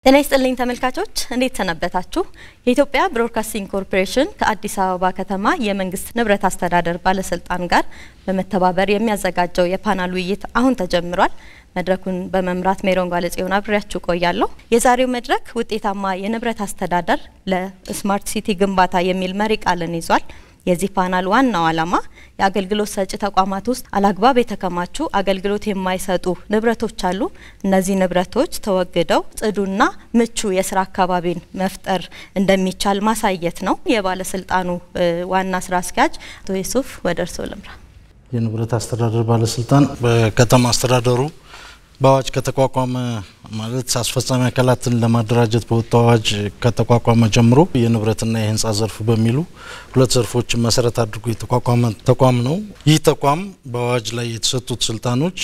ጤና ይስጥልኝ ተመልካቾች እንዴት ሰነበታችሁ? የኢትዮጵያ ብሮድካስቲንግ ኮርፖሬሽን ከአዲስ አበባ ከተማ የመንግስት ንብረት አስተዳደር ባለስልጣን ጋር በመተባበር የሚያዘጋጀው የፓናል ውይይት አሁን ተጀምሯል። መድረኩን በመምራት ሜሮን ጋለጽዮን አብሬያችሁ ቆያለሁ። የዛሬው መድረክ ውጤታማ የንብረት አስተዳደር ለስማርት ሲቲ ግንባታ የሚል መሪ ቃልን ይዟል። የዚህ ፓናል ዋናው ዓላማ የአገልግሎት ሰጪ ተቋማት ውስጥ አላግባብ የተከማቹ አገልግሎት የማይሰጡ ንብረቶች አሉ። እነዚህ ንብረቶች ተወግደው ጽዱና ምቹ የስራ አካባቢን መፍጠር እንደሚቻል ማሳየት ነው። የባለስልጣኑ ዋና ስራ አስኪያጅ አቶ ዩሱፍ ወደርሶ ለምራ የንብረት አስተዳደር ባለስልጣን በከተማ አስተዳደሩ በአዋጅ ከተቋቋመ ማለት አስፈጻሚ አካላትን ለማደራጀት በወጣው አዋጅ ከተቋቋመ ጀምሮ የንብረትና የህንጻ ዘርፍ በሚሉ ሁለት ዘርፎችን መሰረት አድርጎ የተቋቋመ ተቋም ነው። ይህ ተቋም በአዋጅ ላይ የተሰጡት ስልጣኖች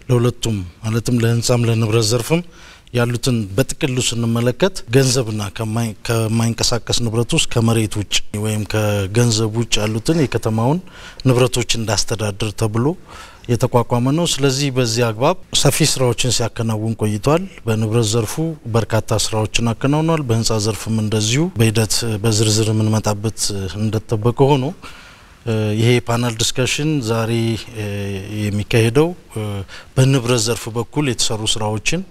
ለሁለቱም ማለትም ለህንጻም ለንብረት ዘርፍም ያሉትን በጥቅሉ ስንመለከት ገንዘብና ከማይንቀሳቀስ ንብረት ውስጥ ከመሬት ውጭ ወይም ከገንዘብ ውጭ ያሉትን የከተማውን ንብረቶች እንዳስተዳድር ተብሎ የተቋቋመ ነው። ስለዚህ በዚህ አግባብ ሰፊ ስራዎችን ሲያከናውን ቆይቷል። በንብረት ዘርፉ በርካታ ስራዎችን አከናውኗል። በህንጻ ዘርፍም እንደዚሁ በሂደት በዝርዝር የምንመጣበት እንደተጠበቀ ሆኖ ይሄ ፓናል ዲስከሽን ዛሬ የሚካሄደው በንብረት ዘርፍ በኩል የተሰሩ ስራዎችን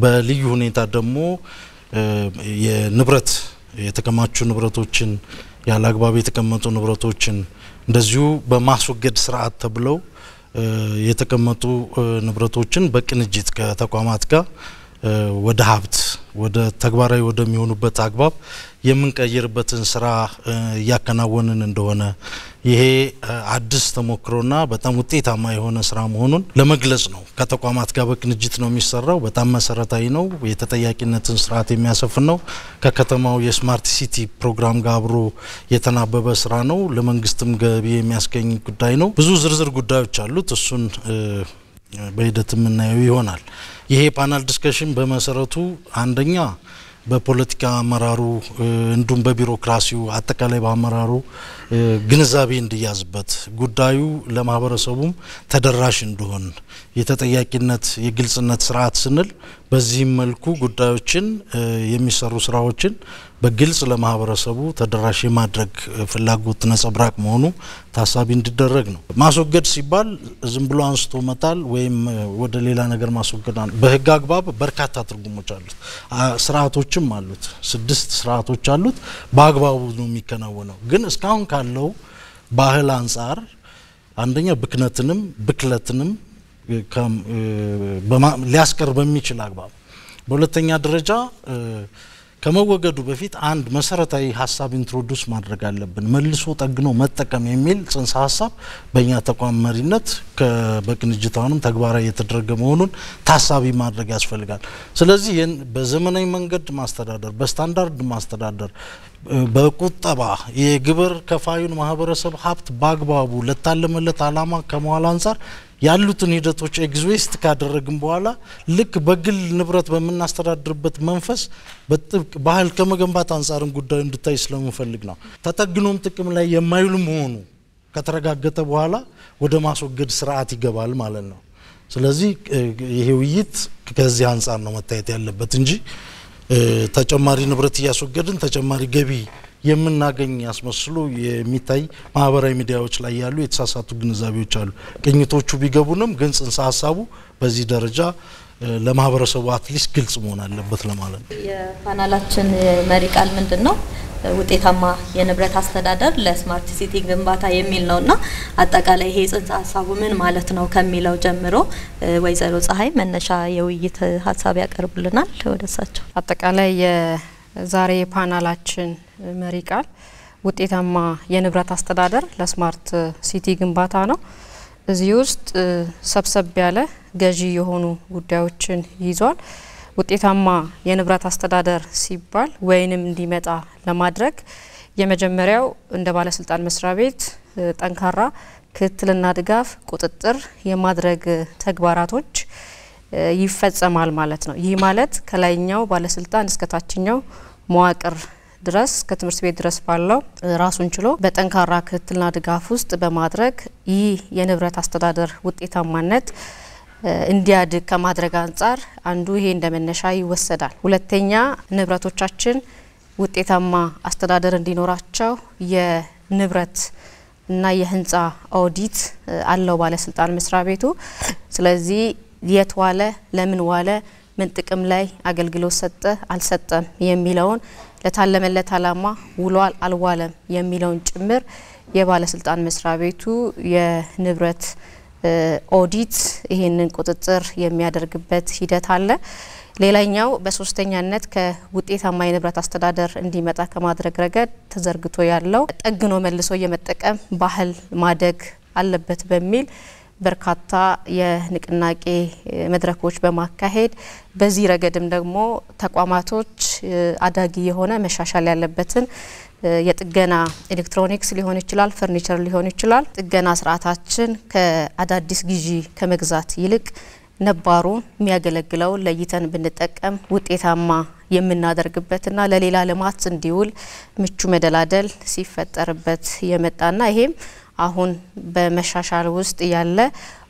በልዩ ሁኔታ ደግሞ የንብረት የተከማቹ ንብረቶችን ያላግባብ የተቀመጡ ንብረቶችን እንደዚሁ በማስወገድ ስርዓት ተብለው የተቀመጡ ንብረቶችን በቅንጅት ከተቋማት ጋር ወደ ሀብት ወደ ተግባራዊ ወደሚሆኑበት አግባብ የምንቀይርበትን ስራ ያከናወንን እንደሆነ ይሄ አዲስ ተሞክሮና በጣም ውጤታማ የሆነ ስራ መሆኑን ለመግለጽ ነው። ከተቋማት ጋር በቅንጅት ነው የሚሰራው። በጣም መሰረታዊ ነው። የተጠያቂነትን ስርዓት የሚያሰፍን ነው። ከከተማው የስማርት ሲቲ ፕሮግራም ጋር አብሮ የተናበበ ስራ ነው። ለመንግስትም ገቢ የሚያስገኝ ጉዳይ ነው። ብዙ ዝርዝር ጉዳዮች አሉት። እሱን በሂደት የምናየው ይሆናል። ይሄ ፓናል ዲስከሽን በመሰረቱ አንደኛ በፖለቲካ አመራሩ እንዱም በቢሮክራሲው አጠቃላይ በአመራሩ ግንዛቤ እንዲያዝበት ጉዳዩ ለማህበረሰቡም ተደራሽ እንደሆነ የተጠያቂነት የግልጽነት ስርዓት ስንል በዚህ መልኩ ጉዳዮችን የሚሰሩ ስራዎችን በግልጽ ለማህበረሰቡ ተደራሽ ማድረግ ፍላጎት ነጸብራቅ መሆኑ ታሳቢ እንዲደረግ ነው። ማስወገድ ሲባል ዝም ብሎ አንስቶ መጣል ወይም ወደ ሌላ ነገር ማስወገድ በህግ አግባብ በርካታ ትርጉሞች አሉት። ስርዓቶችም አሉት። 6 ስርዓቶች አሉት። በአግባቡ ነው የሚከናወነው። ግን እስካሁን ካለው ባህል አንፃር አንደኛ ብክለትንም ሊያስቀር በሚችል አግባብ በሁለተኛ ደረጃ ከመወገዱ በፊት አንድ መሰረታዊ ሐሳብ ኢንትሮዱስ ማድረግ አለብን። መልሶ ጠግኖ መጠቀም የሚል ጽንሰ ሐሳብ በእኛ ተቋም መሪነት በቅንጅታውንም ተግባራዊ የተደረገ መሆኑን ታሳቢ ማድረግ ያስፈልጋል። ስለዚህ በዘመናዊ መንገድ ማስተዳደር በስታንዳርድ ማስተዳደር በቁጠባ የግብር ከፋዩን ማህበረሰብ ሀብት በአግባቡ ለታለመለት አላማ ከመዋል አንፃር ያሉትን ሂደቶች ኤግዚስት ካደረግን በኋላ ልክ በግል ንብረት በመናስተዳድርበት መንፈስ በጥብቅ ባህል ከመገንባት አንፃርን ጉዳዩ እንድታይ ስለምፈልግ ነው። ተጠግኖም ጥቅም ላይ የማይውል መሆኑ ከተረጋገጠ በኋላ ወደ ማስወገድ ስርዓት ይገባል ማለት ነው። ስለዚህ ይሄ ውይይት ከዚህ አንፃር ነው መታየት ያለበት እንጂ ተጨማሪ ንብረት ያስወገድን ተጨማሪ ገቢ የምናገኝ ያስመስሉ የሚታይ ማህበራዊ ሚዲያዎች ላይ ያሉ የተሳሳቱ ግንዛቤዎች አሉ። ቅኝቶቹ ቢገቡንም ግን ጽንሰ ሐሳቡ በዚህ ደረጃ ለማህበረሰቡ አትሊስት ግልጽ መሆን አለበት ለማለት ነው። የፓናላችን መሪ ቃል ምንድነው? ውጤታማ የንብረት አስተዳደር ለስማርት ሲቲ ግንባታ የሚል ነውና አጠቃላይ ይሄ ጽንሰ ሐሳቡ ምን ማለት ነው ከሚለው ጀምሮ ወይዘሮ ፀሐይ መነሻ የውይይት ሐሳብ ያቀርቡልናል። ወደሳቸው አጠቃላይ የዛሬ ፓናላችን መሪ ቃል ውጤታማ የንብረት አስተዳደር ለስማርት ሲቲ ግንባታ ነው። እዚህ ውስጥ ሰብሰብ ያለ ገዢ የሆኑ ጉዳዮችን ይዟል። ውጤታማ የንብረት አስተዳደር ሲባል ወይንም እንዲመጣ ለማድረግ የመጀመሪያው እንደ ባለስልጣን መስሪያ ቤት ጠንካራ ክትትልና ድጋፍ ቁጥጥር የማድረግ ተግባራቶች ይፈጸማል ማለት ነው። ይህ ማለት ከላይኛው ባለስልጣን እስከ ታችኛው መዋቅር ድረስ ከትምህርት ቤት ድረስ ባለው ራሱን ችሎ በጠንካራ ክትትልና ድጋፍ ውስጥ በማድረግ ይህ የንብረት አስተዳደር ውጤታማነት እንዲያድግ ከማድረግ አንፃር አንዱ ይሄ እንደመነሻ ይወሰዳል። ሁለተኛ ንብረቶቻችን ውጤታማ አስተዳደር እንዲኖራቸው የንብረት እና የህንጻ ኦዲት አለው ባለስልጣን መስሪያ ቤቱ። ስለዚህ የት ዋለ፣ ለምን ዋለ፣ ምን ጥቅም ላይ አገልግሎት ሰጠ አልሰጠም የሚለውን ለታለመለት አላማ ውሏል አልዋለም የሚለውን ጭምር የባለስልጣን መስሪያ ቤቱ የንብረት ኦዲት ይሄንን ቁጥጥር የሚያደርግበት ሂደት አለ። ሌላኛው በሶስተኛነት ከውጤታማ የንብረት አስተዳደር እንዲመጣ ከማድረግ ረገድ ተዘርግቶ ያለው ጠግኖ መልሶ የመጠቀም ባህል ማደግ አለበት በሚል በርካታ የንቅናቄ መድረኮች በማካሄድ በዚህ ረገድም ደግሞ ተቋማቶች አዳጊ የሆነ መሻሻል ያለበትን የጥገና ኤሌክትሮኒክስ ሊሆን ይችላል፣ ፈርኒቸር ሊሆን ይችላል፣ ጥገና ስርዓታችን ከአዳዲስ ግዢ ከመግዛት ይልቅ ነባሩ የሚያገለግለው ለይተን ብንጠቀም ውጤታማ የምናደርግበትና ለሌላ ልማት እንዲውል ምቹ መደላደል ሲፈጠርበት የመጣና ይሄም አሁን በመሻሻል ውስጥ ያለ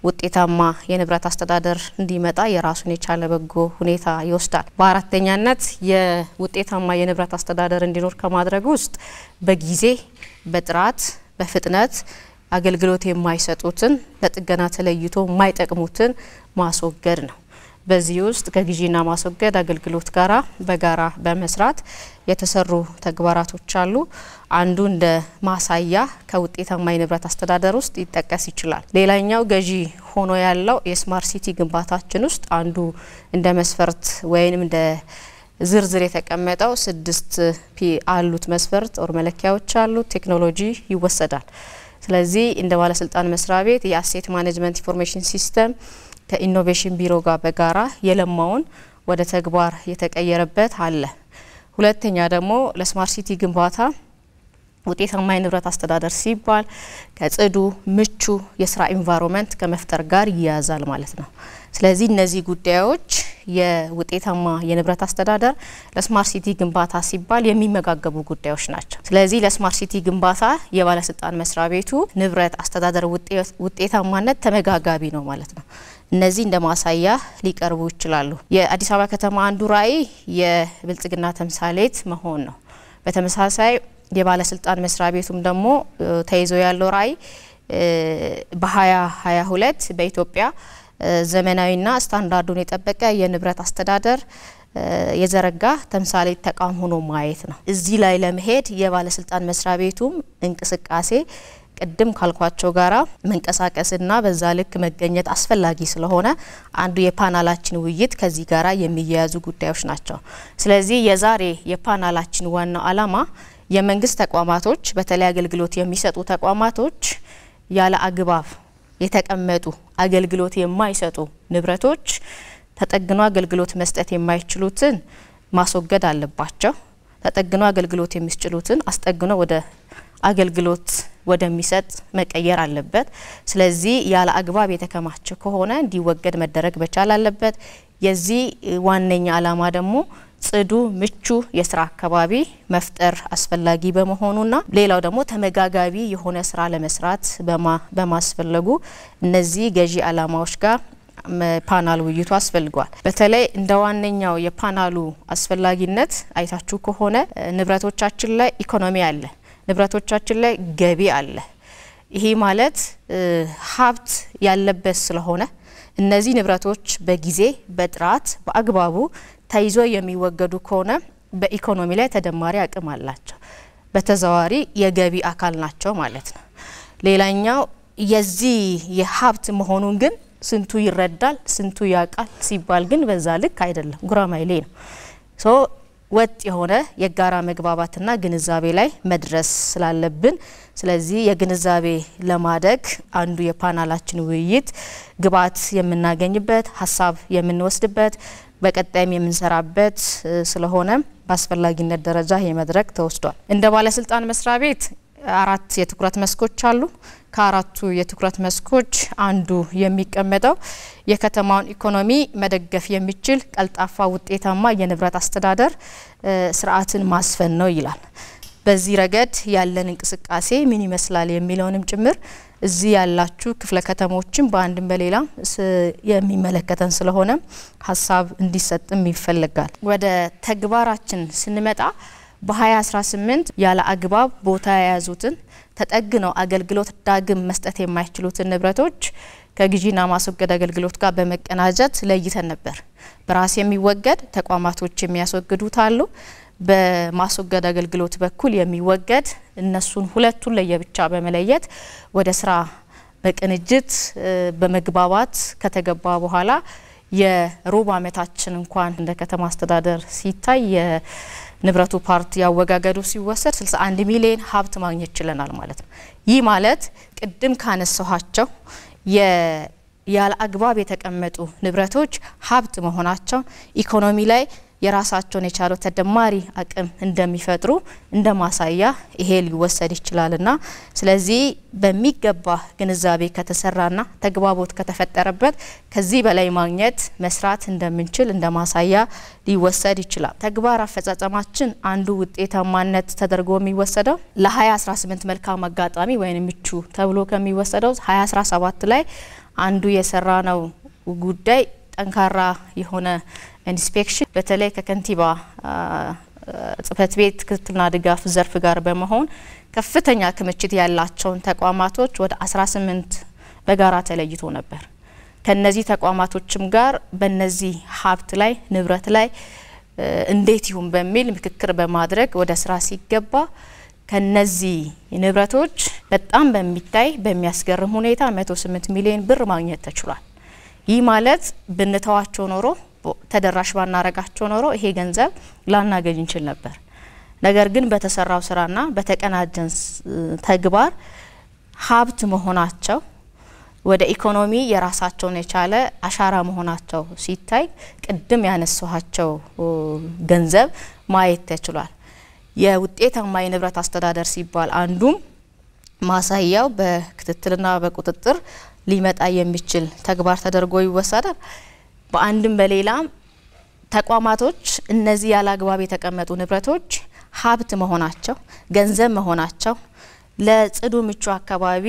ውጤታማ የንብረት አስተዳደር እንዲመጣ የራሱን የቻለ በጎ ሁኔታ ይወስዳል። በአራተኛነት የውጤታማ የንብረት አስተዳደር እንዲኖር ከማድረግ ውስጥ በጊዜ በጥራት በፍጥነት አገልግሎት የማይሰጡትን ለጥገና ተለይቶ የማይጠቅሙትን ማስወገድ ነው። በዚህ ውስጥ ከግዢና ማስወገድ አገልግሎት ጋራ በጋራ በመስራት የተሰሩ ተግባራቶች አሉ። አንዱ እንደ ማሳያ ከውጤታማ የንብረት አስተዳደር ውስጥ ይጠቀስ ይችላል። ሌላኛው ገዢ ሆኖ ያለው የስማርት ሲቲ ግንባታችን ውስጥ አንዱ እንደ መስፈርት ወይንም እንደ ዝርዝር የተቀመጠው 6P አሉት መስፈርት ኦር መለኪያዎች አሉት ቴክኖሎጂ ይወሰዳል። ስለዚህ እንደ ባለስልጣን መስሪያ ቤት የአሴት ማኔጅመንት ኢንፎርሜሽን ሲስተም ከኢኖቬሽን ቢሮ ጋር በጋራ የለማውን ወደ ተግባር የተቀየረበት አለ። ሁለተኛ ደግሞ ለስማርት ሲቲ ግንባታ ውጤታማ የንብረት አስተዳደር ሲባል ከጽዱ ምቹ የስራ ኢንቫይሮንመንት ከመፍጠር ጋር ይያዛል ማለት ነው። ስለዚህ እነዚህ ጉዳዮች የውጤታማ የንብረት አስተዳደር ለስማርት ሲቲ ግንባታ ሲባል የሚመጋገቡ ጉዳዮች ናቸው። ስለዚህ ለስማርት ሲቲ ግንባታ የባለስልጣን መስሪያ ቤቱ ንብረት አስተዳደር ውጤታማነት ተመጋጋቢ ነው ማለት ነው። እነዚህ እንደ ማሳያ ሊቀርቡ ይችላሉ። የአዲስ አበባ ከተማ አንዱ ራዕይ የብልጽግና ተምሳሌት መሆን ነው። በተመሳሳይ የባለስልጣን መስሪያ ቤቱም ደግሞ ተይዞ ያለው ራዕይ በ2022 በኢትዮጵያ ዘመናዊና ስታንዳርዱን የጠበቀ የንብረት አስተዳደር የዘረጋ ተምሳሌት ተቋም ሆኖ ማየት ነው። እዚህ ላይ ለመሄድ የባለስልጣን መስሪያ ቤቱም እንቅስቃሴ ቅድም ካልኳቸው ጋራ መንቀሳቀስና በዛ ልክ መገኘት አስፈላጊ ስለሆነ አንዱ የፓናላችን ውይይት ከዚህ ጋራ የሚያያዙ ጉዳዮች ናቸው። ስለዚህ የዛሬ የፓናላችን ዋናው ዓላማ የመንግስት ተቋማቶች በተለይ አገልግሎት የሚሰጡ ተቋማቶች ያለ አግባብ የተቀመጡ አገልግሎት የማይሰጡ ንብረቶች ተጠግኖ አገልግሎት መስጠት የማይችሉትን ማስወገድ አለባቸው። ተጠግኖ አገልግሎት የሚስችሉትን አስጠግኖ ወደ አገልግሎት ወደሚሰጥ መቀየር አለበት። ስለዚህ ያለ አግባብ የተከማቸ ከሆነ እንዲወገድ መደረግ መቻል አለበት። የዚህ ዋነኛ ዓላማ ደግሞ ጽዱ ምቹ የስራ አካባቢ መፍጠር አስፈላጊ በመሆኑና ሌላው ደግሞ ተመጋጋቢ የሆነ ስራ ለመስራት በማስፈለጉ እነዚህ ገዢ ዓላማዎች ጋር ፓናል ውይይቱ አስፈልጓል። በተለይ እንደ ዋነኛው የፓናሉ አስፈላጊነት አይታችሁ ከሆነ ንብረቶቻችን ላይ ኢኮኖሚ አለ፣ ንብረቶቻችን ላይ ገቢ አለ። ይሄ ማለት ሀብት ያለበት ስለሆነ እነዚህ ንብረቶች በጊዜ በጥራት በአግባቡ ተይዞ የሚወገዱ ከሆነ በኢኮኖሚ ላይ ተደማሪ አቅም አላቸው፣ በተዘዋዋሪ የገቢ አካል ናቸው ማለት ነው። ሌላኛው የዚህ የሀብት መሆኑን ግን ስንቱ ይረዳል ስንቱ ያቃል ሲባል ግን በዛ ልክ አይደለም፣ ጉራማይሌ ነው። ወጥ የሆነ የጋራ መግባባትና ግንዛቤ ላይ መድረስ ስላለብን ስለዚህ የግንዛቤ ለማደግ አንዱ የፓናላችን ውይይት ግብዓት የምናገኝበት ሀሳብ የምንወስድበት በቀጣይም የምንሰራበት ስለሆነ በአስፈላጊነት ደረጃ የመድረክ ተወስዷል። እንደ ባለስልጣን መስሪያ ቤት 4 የትኩረት መስኮች አሉ። ከአራቱ የትኩረት መስኮች አንዱ የሚቀመጠው የከተማውን ኢኮኖሚ መደገፍ የሚችል ቀልጣፋ ውጤታማ የንብረት አስተዳደር ስርዓትን ማስፈን ነው ይላል። በዚህ ረገድ ያለን እንቅስቃሴ ምን ይመስላል የሚለውንም ጭምር እዚህ ያላችሁ ክፍለ ከተሞችን በአንድም በሌላም የሚመለከተን ስለሆነ ሐሳብ እንዲሰጥም ይፈልጋል። ወደ ተግባራችን ስንመጣ በ2018 ያለ አግባብ ቦታ የያዙትን ተጠግነው አገልግሎት ዳግም መስጠት የማይችሉትን ንብረቶች ከግዢና ማስወገድ አገልግሎት ጋር በመቀናጀት ለይተን ነበር። በራስ የሚወገድ ተቋማቶች የሚያስወግዱት አሉ። በማስወገድ አገልግሎት በኩል የሚወገድ እነሱን ሁለቱን ለየብቻ በመለየት ወደ ስራ በቅንጅት በመግባባት ከተገባ በኋላ የሩብ ዓመታችን እንኳን እንደ ከተማ አስተዳደር ሲታይ የንብረቱ ፓርቲ ያወጋገዱ ሲወሰድ 61 ሚሊዮን ሀብት ማግኘት ችለናል ማለት ነው። ይህ ማለት ቅድም ካነሳኋቸው ያለ አግባብ የተቀመጡ ንብረቶች ሀብት መሆናቸው ኢኮኖሚ ላይ የራሳቸውን የቻለው ተደማሪ አቅም እንደሚፈጥሩ እንደማሳያ ይሄ ሊወሰድ ይችላልና ስለዚህ በሚገባ ግንዛቤ ከተሰራና ተግባቦት ከተፈጠረበት ከዚህ በላይ ማግኘት መስራት እንደምንችል እንደማሳያ ሊወሰድ ይችላል። ተግባር አፈጻጸማችን አንዱ ውጤታማነት ተደርጎ የሚወሰደው ለ2018 መልካም አጋጣሚ ወይንም ምቹ ተብሎ ከሚወሰደው 2017 ላይ አንዱ የሰራነው ጉዳይ ጠንካራ የሆነ ኢንስፔክሽን በተለይ ከከንቲባ ጽፈት ቤት ክትትልና ድጋፍ ዘርፍ ጋር በመሆን ከፍተኛ ክምችት ያላቸውን ተቋማቶች ወደ 18 በጋራ ተለይቶ ነበር። ከነዚህ ተቋማቶችም ጋር በነዚህ ሀብት ላይ ንብረት ላይ እንዴት ይሁን በሚል ምክክር በማድረግ ወደ ስራ ሲገባ ከነዚህ ንብረቶች በጣም በሚታይ በሚያስገርም ሁኔታ 108 ሚሊዮን ብር ማግኘት ተችሏል። ይህ ማለት ብንተዋቸው ኖሮ ተደራሽ ባናረጋቸው ኖሮ ይሄ ገንዘብ ላናገኝ እንችል ነበር። ነገር ግን በተሰራው ስራና በተቀናጀን ተግባር ሀብት መሆናቸው ወደ ኢኮኖሚ የራሳቸውን የቻለ አሻራ መሆናቸው ሲታይ ቅድም ያነሳኋቸው ገንዘብ ማየት ተችሏል። የውጤታማ የንብረት አስተዳደር ሲባል አንዱም ማሳያው በክትትልና በቁጥጥር ሊመጣ የሚችል ተግባር ተደርጎ ይወሰዳል። በአንድም በሌላም ተቋማቶች እነዚህ ያለ አግባብ የተቀመጡ ንብረቶች ሀብት መሆናቸው ገንዘብ መሆናቸው ለጽዱ ምቹ አካባቢ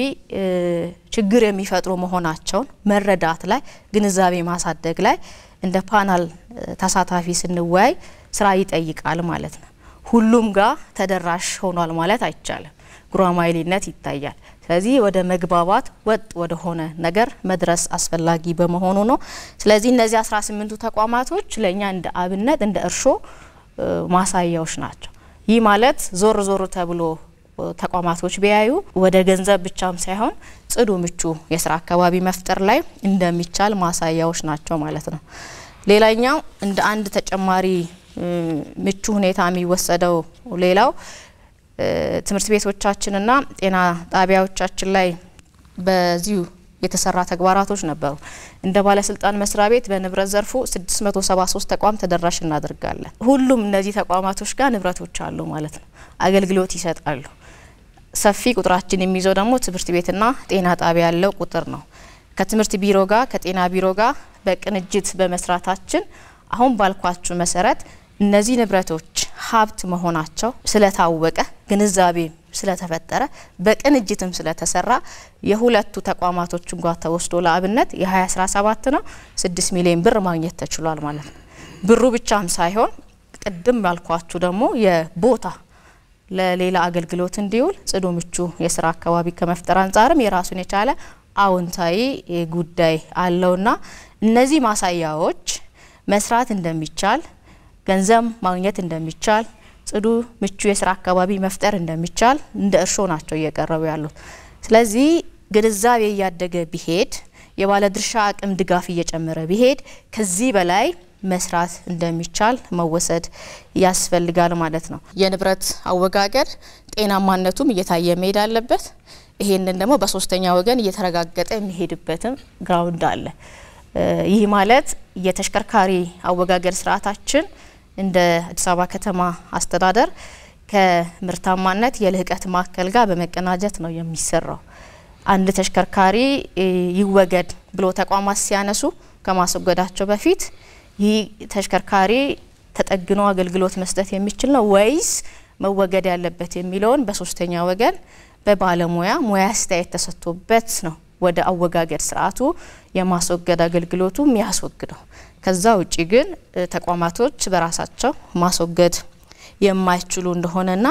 ችግር የሚፈጥሩ መሆናቸውን መረዳት ላይ ግንዛቤ ማሳደግ ላይ እንደ ፓናል ተሳታፊ ስንወያይ ስራ ይጠይቃል ማለት ነው። ሁሉም ጋር ተደራሽ ሆኗል ማለት አይቻልም። ጉራማይሌነት ይታያል። ስለዚህ ወደ መግባባት ወጥ ወደ ሆነ ነገር መድረስ አስፈላጊ በመሆኑ ነው። ስለዚህ እነዚህ 18ቱ ተቋማቶች ለኛ እንደ አብነት እንደ እርሾ ማሳያዎች ናቸው። ይህ ማለት ዞር ዞር ተብሎ ተቋማቶች ቢያዩ ወደ ገንዘብ ብቻም ሳይሆን ጽዱ ምቹ የስራ አካባቢ መፍጠር ላይ እንደሚቻል ማሳያዎች ናቸው ማለት ነው። ሌላኛው እንደ አንድ ተጨማሪ ምቹ ሁኔታ የሚወሰደው ሌላው ትምህርት ቤቶቻችንና ጤና ጣቢያዎቻችን ላይ በዚሁ የተሰራ ተግባራቶች ነበሩ። እንደ ባለስልጣን መስሪያ ቤት በንብረት ዘርፉ 673 ተቋም ተደራሽ እናደርጋለን። ሁሉም እነዚህ ተቋማቶች ጋር ንብረቶች አሉ ማለት ነው፣ አገልግሎት ይሰጣሉ። ሰፊ ቁጥራችን የሚይዘው ደግሞ ትምህርት ቤትና ጤና ጣቢያ ያለው ቁጥር ነው። ከትምህርት ቢሮ ጋር ከጤና ቢሮ ጋር በቅንጅት በመስራታችን አሁን ባልኳችሁ መሰረት እነዚህ ንብረቶች ሀብት መሆናቸው ስለታወቀ ግንዛቤ ስለተፈጠረ በቅንጅትም ስለተሰራ የሁለቱ ተቋማቶችን ጋር ተወስዶ ለአብነት የ2017 ነው 6 ሚሊዮን ብር ማግኘት ተችሏል ማለት ነው። ብሩ ብቻም ሳይሆን ቅድም ያልኳችሁ ደግሞ የቦታ ለሌላ አገልግሎት እንዲውል ጽዱ ምቹ የስራ አካባቢ ከመፍጠር አንፃርም የራሱን የቻለ አዎንታዊ ጉዳይ አለውና እነዚህ ማሳያዎች መስራት እንደሚቻል ገንዘብ ማግኘት እንደሚቻል ጽዱ ምቹ የስራ አካባቢ መፍጠር እንደሚቻል እንደ እርሾ ናቸው እየቀረቡ ያሉት። ስለዚህ ግንዛቤ ያደገ ቢሄድ የባለድርሻ አቅም ድጋፍ እየጨመረ ቢሄድ ከዚህ በላይ መስራት እንደሚቻል መወሰድ ያስፈልጋል ማለት ነው። የንብረት አወጋገድ ጤናማነቱም እየታየ መሄድ አለበት። ይሄንን ደግሞ በሶስተኛ ወገን እየተረጋገጠ የሚሄድበትም ግራውንድ አለ። ይህ ማለት የተሽከርካሪ አወጋገድ ስርዓታችን እንደ አዲስ አበባ ከተማ አስተዳደር ከምርታማነት የልህቀት ማዕከል ጋር በመቀናጀት ነው የሚሰራው። አንድ ተሽከርካሪ ይወገድ ብሎ ተቋማት ሲያነሱ ከማስወገዳቸው በፊት ይህ ተሽከርካሪ ተጠግኖ አገልግሎት መስጠት የሚችል ነው ወይስ መወገድ ያለበት የሚለውን በሶስተኛ ወገን በባለሙያ ሙያ አስተያየት ተሰጥቶበት ነው ወደ አወጋገድ ስርዓቱ የማስወገድ አገልግሎቱ የሚያስወግደው። ከዛ ውጪ ግን ተቋማቶች በራሳቸው ማስወገድ የማይችሉ እንደሆነና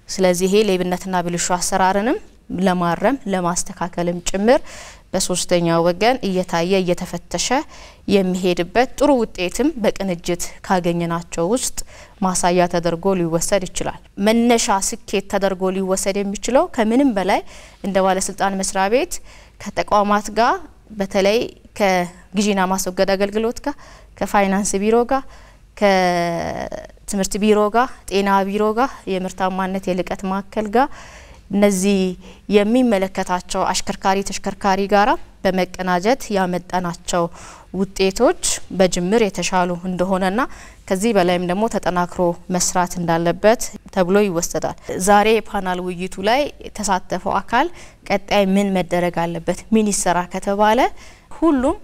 ስለዚህ ይሄ ሌብነትና ብልሹ አሰራርንም ለማረም ለማስተካከልም ጭምር በሶስተኛ ወገን እየታየ እየተፈተሸ የሚሄድበት ጥሩ ውጤትም በቅንጅት ካገኘናቸው ውስጥ ማሳያ ተደርጎ ሊወሰድ ይችላል። መነሻ ስኬት ተደርጎ ሊወሰድ የሚችለው ከምንም በላይ እንደ ባለስልጣን መስሪያ ቤት ከተቋማት ጋር በተለይ ከግዢና ማስወገድ አገልግሎት ጋር ከፋይናንስ ቢሮ ጋር ከትምህርት ቢሮ ጋር ጤና ቢሮ ጋር የምርታማነት የልቀት ማዕከል ጋር እነዚህ የሚመለከታቸው አሽከርካሪ ተሽከርካሪ ጋራ በመቀናጀት ያመጣናቸው ውጤቶች በጅምር የተሻሉ እንደሆነና ከዚህ በላይም ደግሞ ተጠናክሮ መስራት እንዳለበት ተብሎ ይወሰዳል። ዛሬ ፓናል ውይይቱ ላይ ተሳተፈው አካል ቀጣይ ምን መደረግ አለበት ምን ይሰራ ከተባለ ሁሉም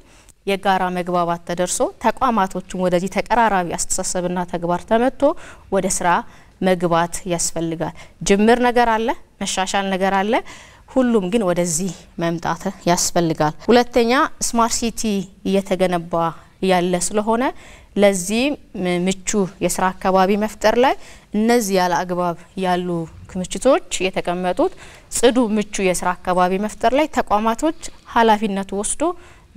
የጋራ መግባባት ተደርሶ ተቋማቶችን ወደዚህ ተቀራራቢ አስተሳሰብና ተግባር ተመቶ ወደ ስራ መግባት ያስፈልጋል። ጅምር ነገር አለ መሻሻል ነገር አለ ሁሉም ግን ወደዚህ መምጣት ያስፈልጋል። ሁለተኛ ስማርት ሲቲ እየተገነባ ያለ ስለሆነ ለዚህ ምቹ የስራ አካባቢ መፍጠር ላይ እነዚህ ያለ አግባብ ያሉ ክምችቶች የተቀመጡት ጽዱ ምቹ የስራ አካባቢ መፍጠር ላይ ተቋማቶች ኃላፊነት ወስዶ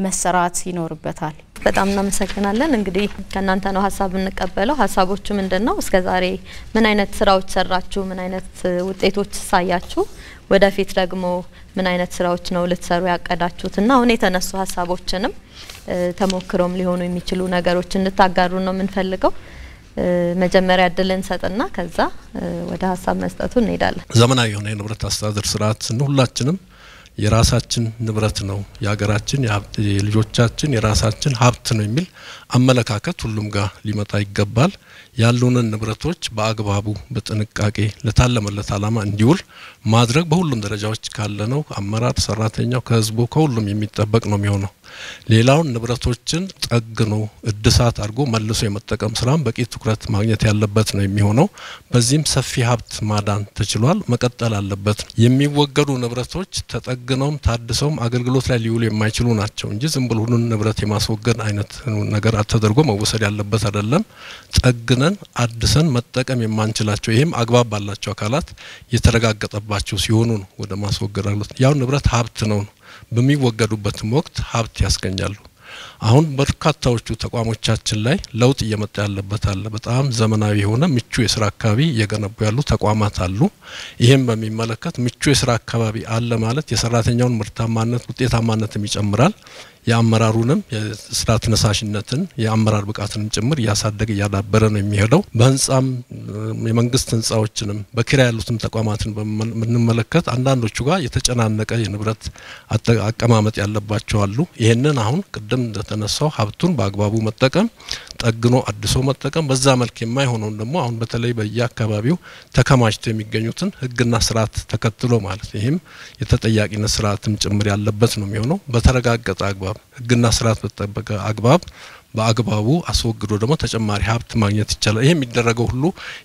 መሰራት ይኖርበታል። በጣም እናመሰግናለን። እንግዲህ ከናንተ ነው ሀሳብ እንቀበለው። ሀሳቦቹ ምንድነው? እስከዛሬ ምን አይነት ስራዎች ሰራችሁ? ምን አይነት ውጤቶች ሳያችሁ? ወደፊት ደግሞ ምን አይነት ስራዎች ነው ልትሰሩ ያቀዳችሁትና አሁን የተነሱ ሀሳቦችንም ተሞክሮም ሊሆኑ የሚችሉ ነገሮች እንድታጋሩ ነው የምንፈልገው። መጀመሪያ እድልን ሰጥና ከዛ ወደ ሀሳብ መስጠቱ እንሄዳለን። ዘመናዊ የሆነ የንብረት አስተዳደር ስርዓት ሁላችንም የራሳችን ንብረት ነው ያገራችን የልጆቻችን የራሳችን ሀብት ነው የሚል አመለካከት ሁሉም ጋር ሊመጣ ይገባል። ያሉንን ንብረቶች በአግባቡ በጥንቃቄ ለታለመለት አላማ እንዲውል ማድረግ በሁሉም ደረጃዎች ካለነው አመራር ሰራተኛው ከህዝቡ ከሁሉም የሚጠበቅ ነው የሚሆነው። ሌላው ንብረቶችን ጠግኖ እድሳት አድርጎ መልሶ የመጠቀም ስራም በቂ ትኩረት ማግኘት ያለበት ነው የሚሆነው። በዚህም ሰፊ ሀብት ማዳን ተችሏል መቀጠል አለበት። የሚወገዱ ንብረቶች ተጠግነውም ታድሰውም አገልግሎት ላይ ሊውሉ የማይችሉ ናቸው እንጂ ዝም ብሎ ሁሉን ንብረት የማስወገድ አይነት ነገር ተደርጎ መወሰድ ያለበት አይደለም። ጠግነን አድሰን መጠቀም የማንችላቸው ይሄም አግባብ ባላቸው አካላት የተረጋገጠባቸው ሲሆኑ ነው ወደ ማስወገድ አሉት። ያው ንብረት ሀብት ነው በሚወገዱበት ወቅት ሀብት ያስገኛሉ። አሁን በርካታዎቹ ተቋሞቻችን ላይ ለውጥ እየመጣ ያለበት አለ። በጣም ዘመናዊ የሆነ ምቹ የስራ አካባቢ እየገነቡ ያሉ ተቋማት አሉ። ይሄም በሚመለከት ምቹ የስራ አካባቢ አለ ማለት የሰራተኛውን ምርታማነት ውጤታማነትም ይጨምራል። የአመራሩንም የስራ ተነሳሽነትን የአመራር ብቃትንም ጭምር ያሳደገ ያዳበረ ነው የሚሄደው። በህንጻም የመንግስት ህንጻዎችንም በኪራይ ያሉትም ተቋማትን በመመለከት አንዳንዶቹ ጋር የተጨናነቀ የንብረት አቀማመጥ ያለባቸው አሉ። ይሄንን አሁን ቅድም እንደተነሳው ሀብቱን በአግባቡ መጠቀም ጠግኖ አድሶ መጠቀም በዛ መልክ የማይሆነው ደግሞ አሁን በተለይ በየአካባቢው ተከማችተው የሚገኙትን ህግና ስርዓት ተከትሎ ማለት ይሄም የተጠያቂነት ስርዓትም ጭምር ያለበት ነው የሚሆነው። በተረጋገጠ አግባብ ህግና ስርዓት በተጠበቀ አግባብ በአግባቡ አስወግዶ ደግሞ ተጨማሪ ሀብት ማግኘት ይቻላል። ይሄ የሚደረገው ሁሉ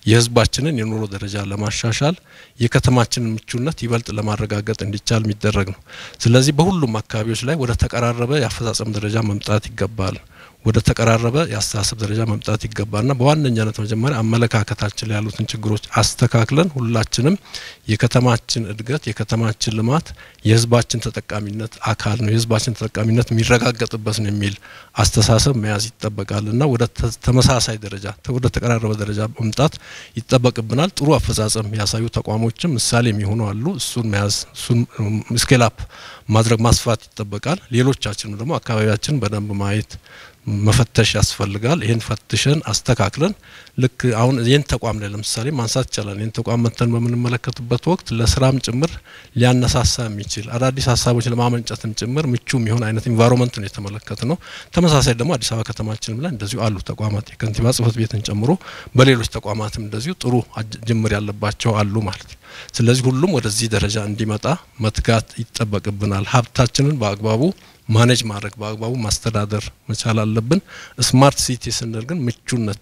የህዝባችንን የኑሮ ደረጃ ለማሻሻል የከተማችንን ምቹነት ይበልጥ ለማረጋገጥ እንዲቻል የሚደረግ ነው። ስለዚህ በሁሉም አካባቢዎች ላይ ወደ ተቀራረበ ያፈጻጸም ደረጃ መምጣት ይገባል። ወደ ተቀራረበ ያስተሳሰብ ደረጃ መምጣት ይገባልና በዋነኛነት መጀመሪያ አመለካከታችን ላይ ያሉትን ችግሮች አስተካክለን ሁላችንም የከተማችን እድገት የከተማችን ልማት የህዝባችን ተጠቃሚነት አካል ነው የህዝባችን ተጠቃሚነት የሚረጋገጥበት ነው የሚል አስተሳሰብ መያዝ ይጠበቃልና ወደ ተመሳሳይ ደረጃ ወደ ተቀራረበ ደረጃ መምጣት ይጠበቅብናል። ጥሩ አፈጻጸም ያሳዩ ተቋሞችም ምሳሌ የሚሆኑ አሉ። እሱን መያዝ እሱን ስኬል አፕ ማድረግ ማስፋት ይጠበቃል። ሌሎቻችንም ደግሞ አካባቢያችን በደንብ ማየት መፈተሽ ያስፈልጋል። ይሄን ፈትሸን አስተካክለን ልክ አሁን ይሄን ተቋም ላይ ለምሳሌ ማንሳት ይቻላል። ይሄን ተቋም መተን በምንመለከትበት ወቅት ለስራም ጭምር ሊያነሳሳ የሚችል አዳዲስ ሀሳቦች ለማመንጨትም ጭምር ምቹ የሚሆን አይነት ኢንቫይሮንመንት ነው የተመለከተነው። ተመሳሳይ ደግሞ አዲስ አበባ ከተማችንም ላይ እንደዚሁ አሉ ተቋማት የከንቲባ ጽህፈት ቤትን ጨምሮ በሌሎች ተቋማትም እንደዚሁ ጥሩ ጅምር ያለባቸው አሉ ማለት ነው። ስለዚህ ሁሉም ወደዚህ ደረጃ እንዲመጣ መትጋት ይጠበቅብናል። ሀብታችንን በአግባቡ ማኔጅ ማድረግ በአግባቡ ማስተዳደር መቻል አለብን። ስማርት ሲቲ ስንል ግን ምቹነት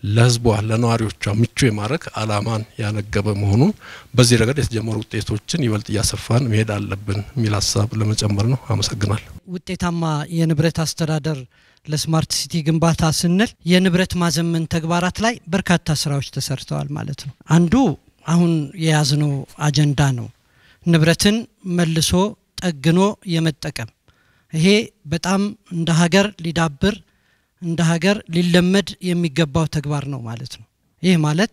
ለህዝቧ ለነዋሪዎቿ ምቹ የማረክ አላማን ያነገበ መሆኑን በዚህ ረገድ የተጀመሩ ውጤቶችን ይበልጥ ያሰፋን መሄድ አለብን ሚል ሐሳብ ለመጨመር ነው። አመሰግናለሁ። ውጤታማ የንብረት አስተዳደር ለስማርት ሲቲ ግንባታ ስንል የንብረት ማዘመን ተግባራት ላይ በርካታ ስራዎች ተሰርተዋል ማለት ነው። አንዱ አሁን የያዝነው አጀንዳ ነው። ንብረትን መልሶ ጠግኖ የመጠቀም ይሄ በጣም እንደ ሀገር ሊዳብር እንደ ሀገር ሊለመድ የሚገባው ተግባር ነው ማለት ነው። ይሄ ማለት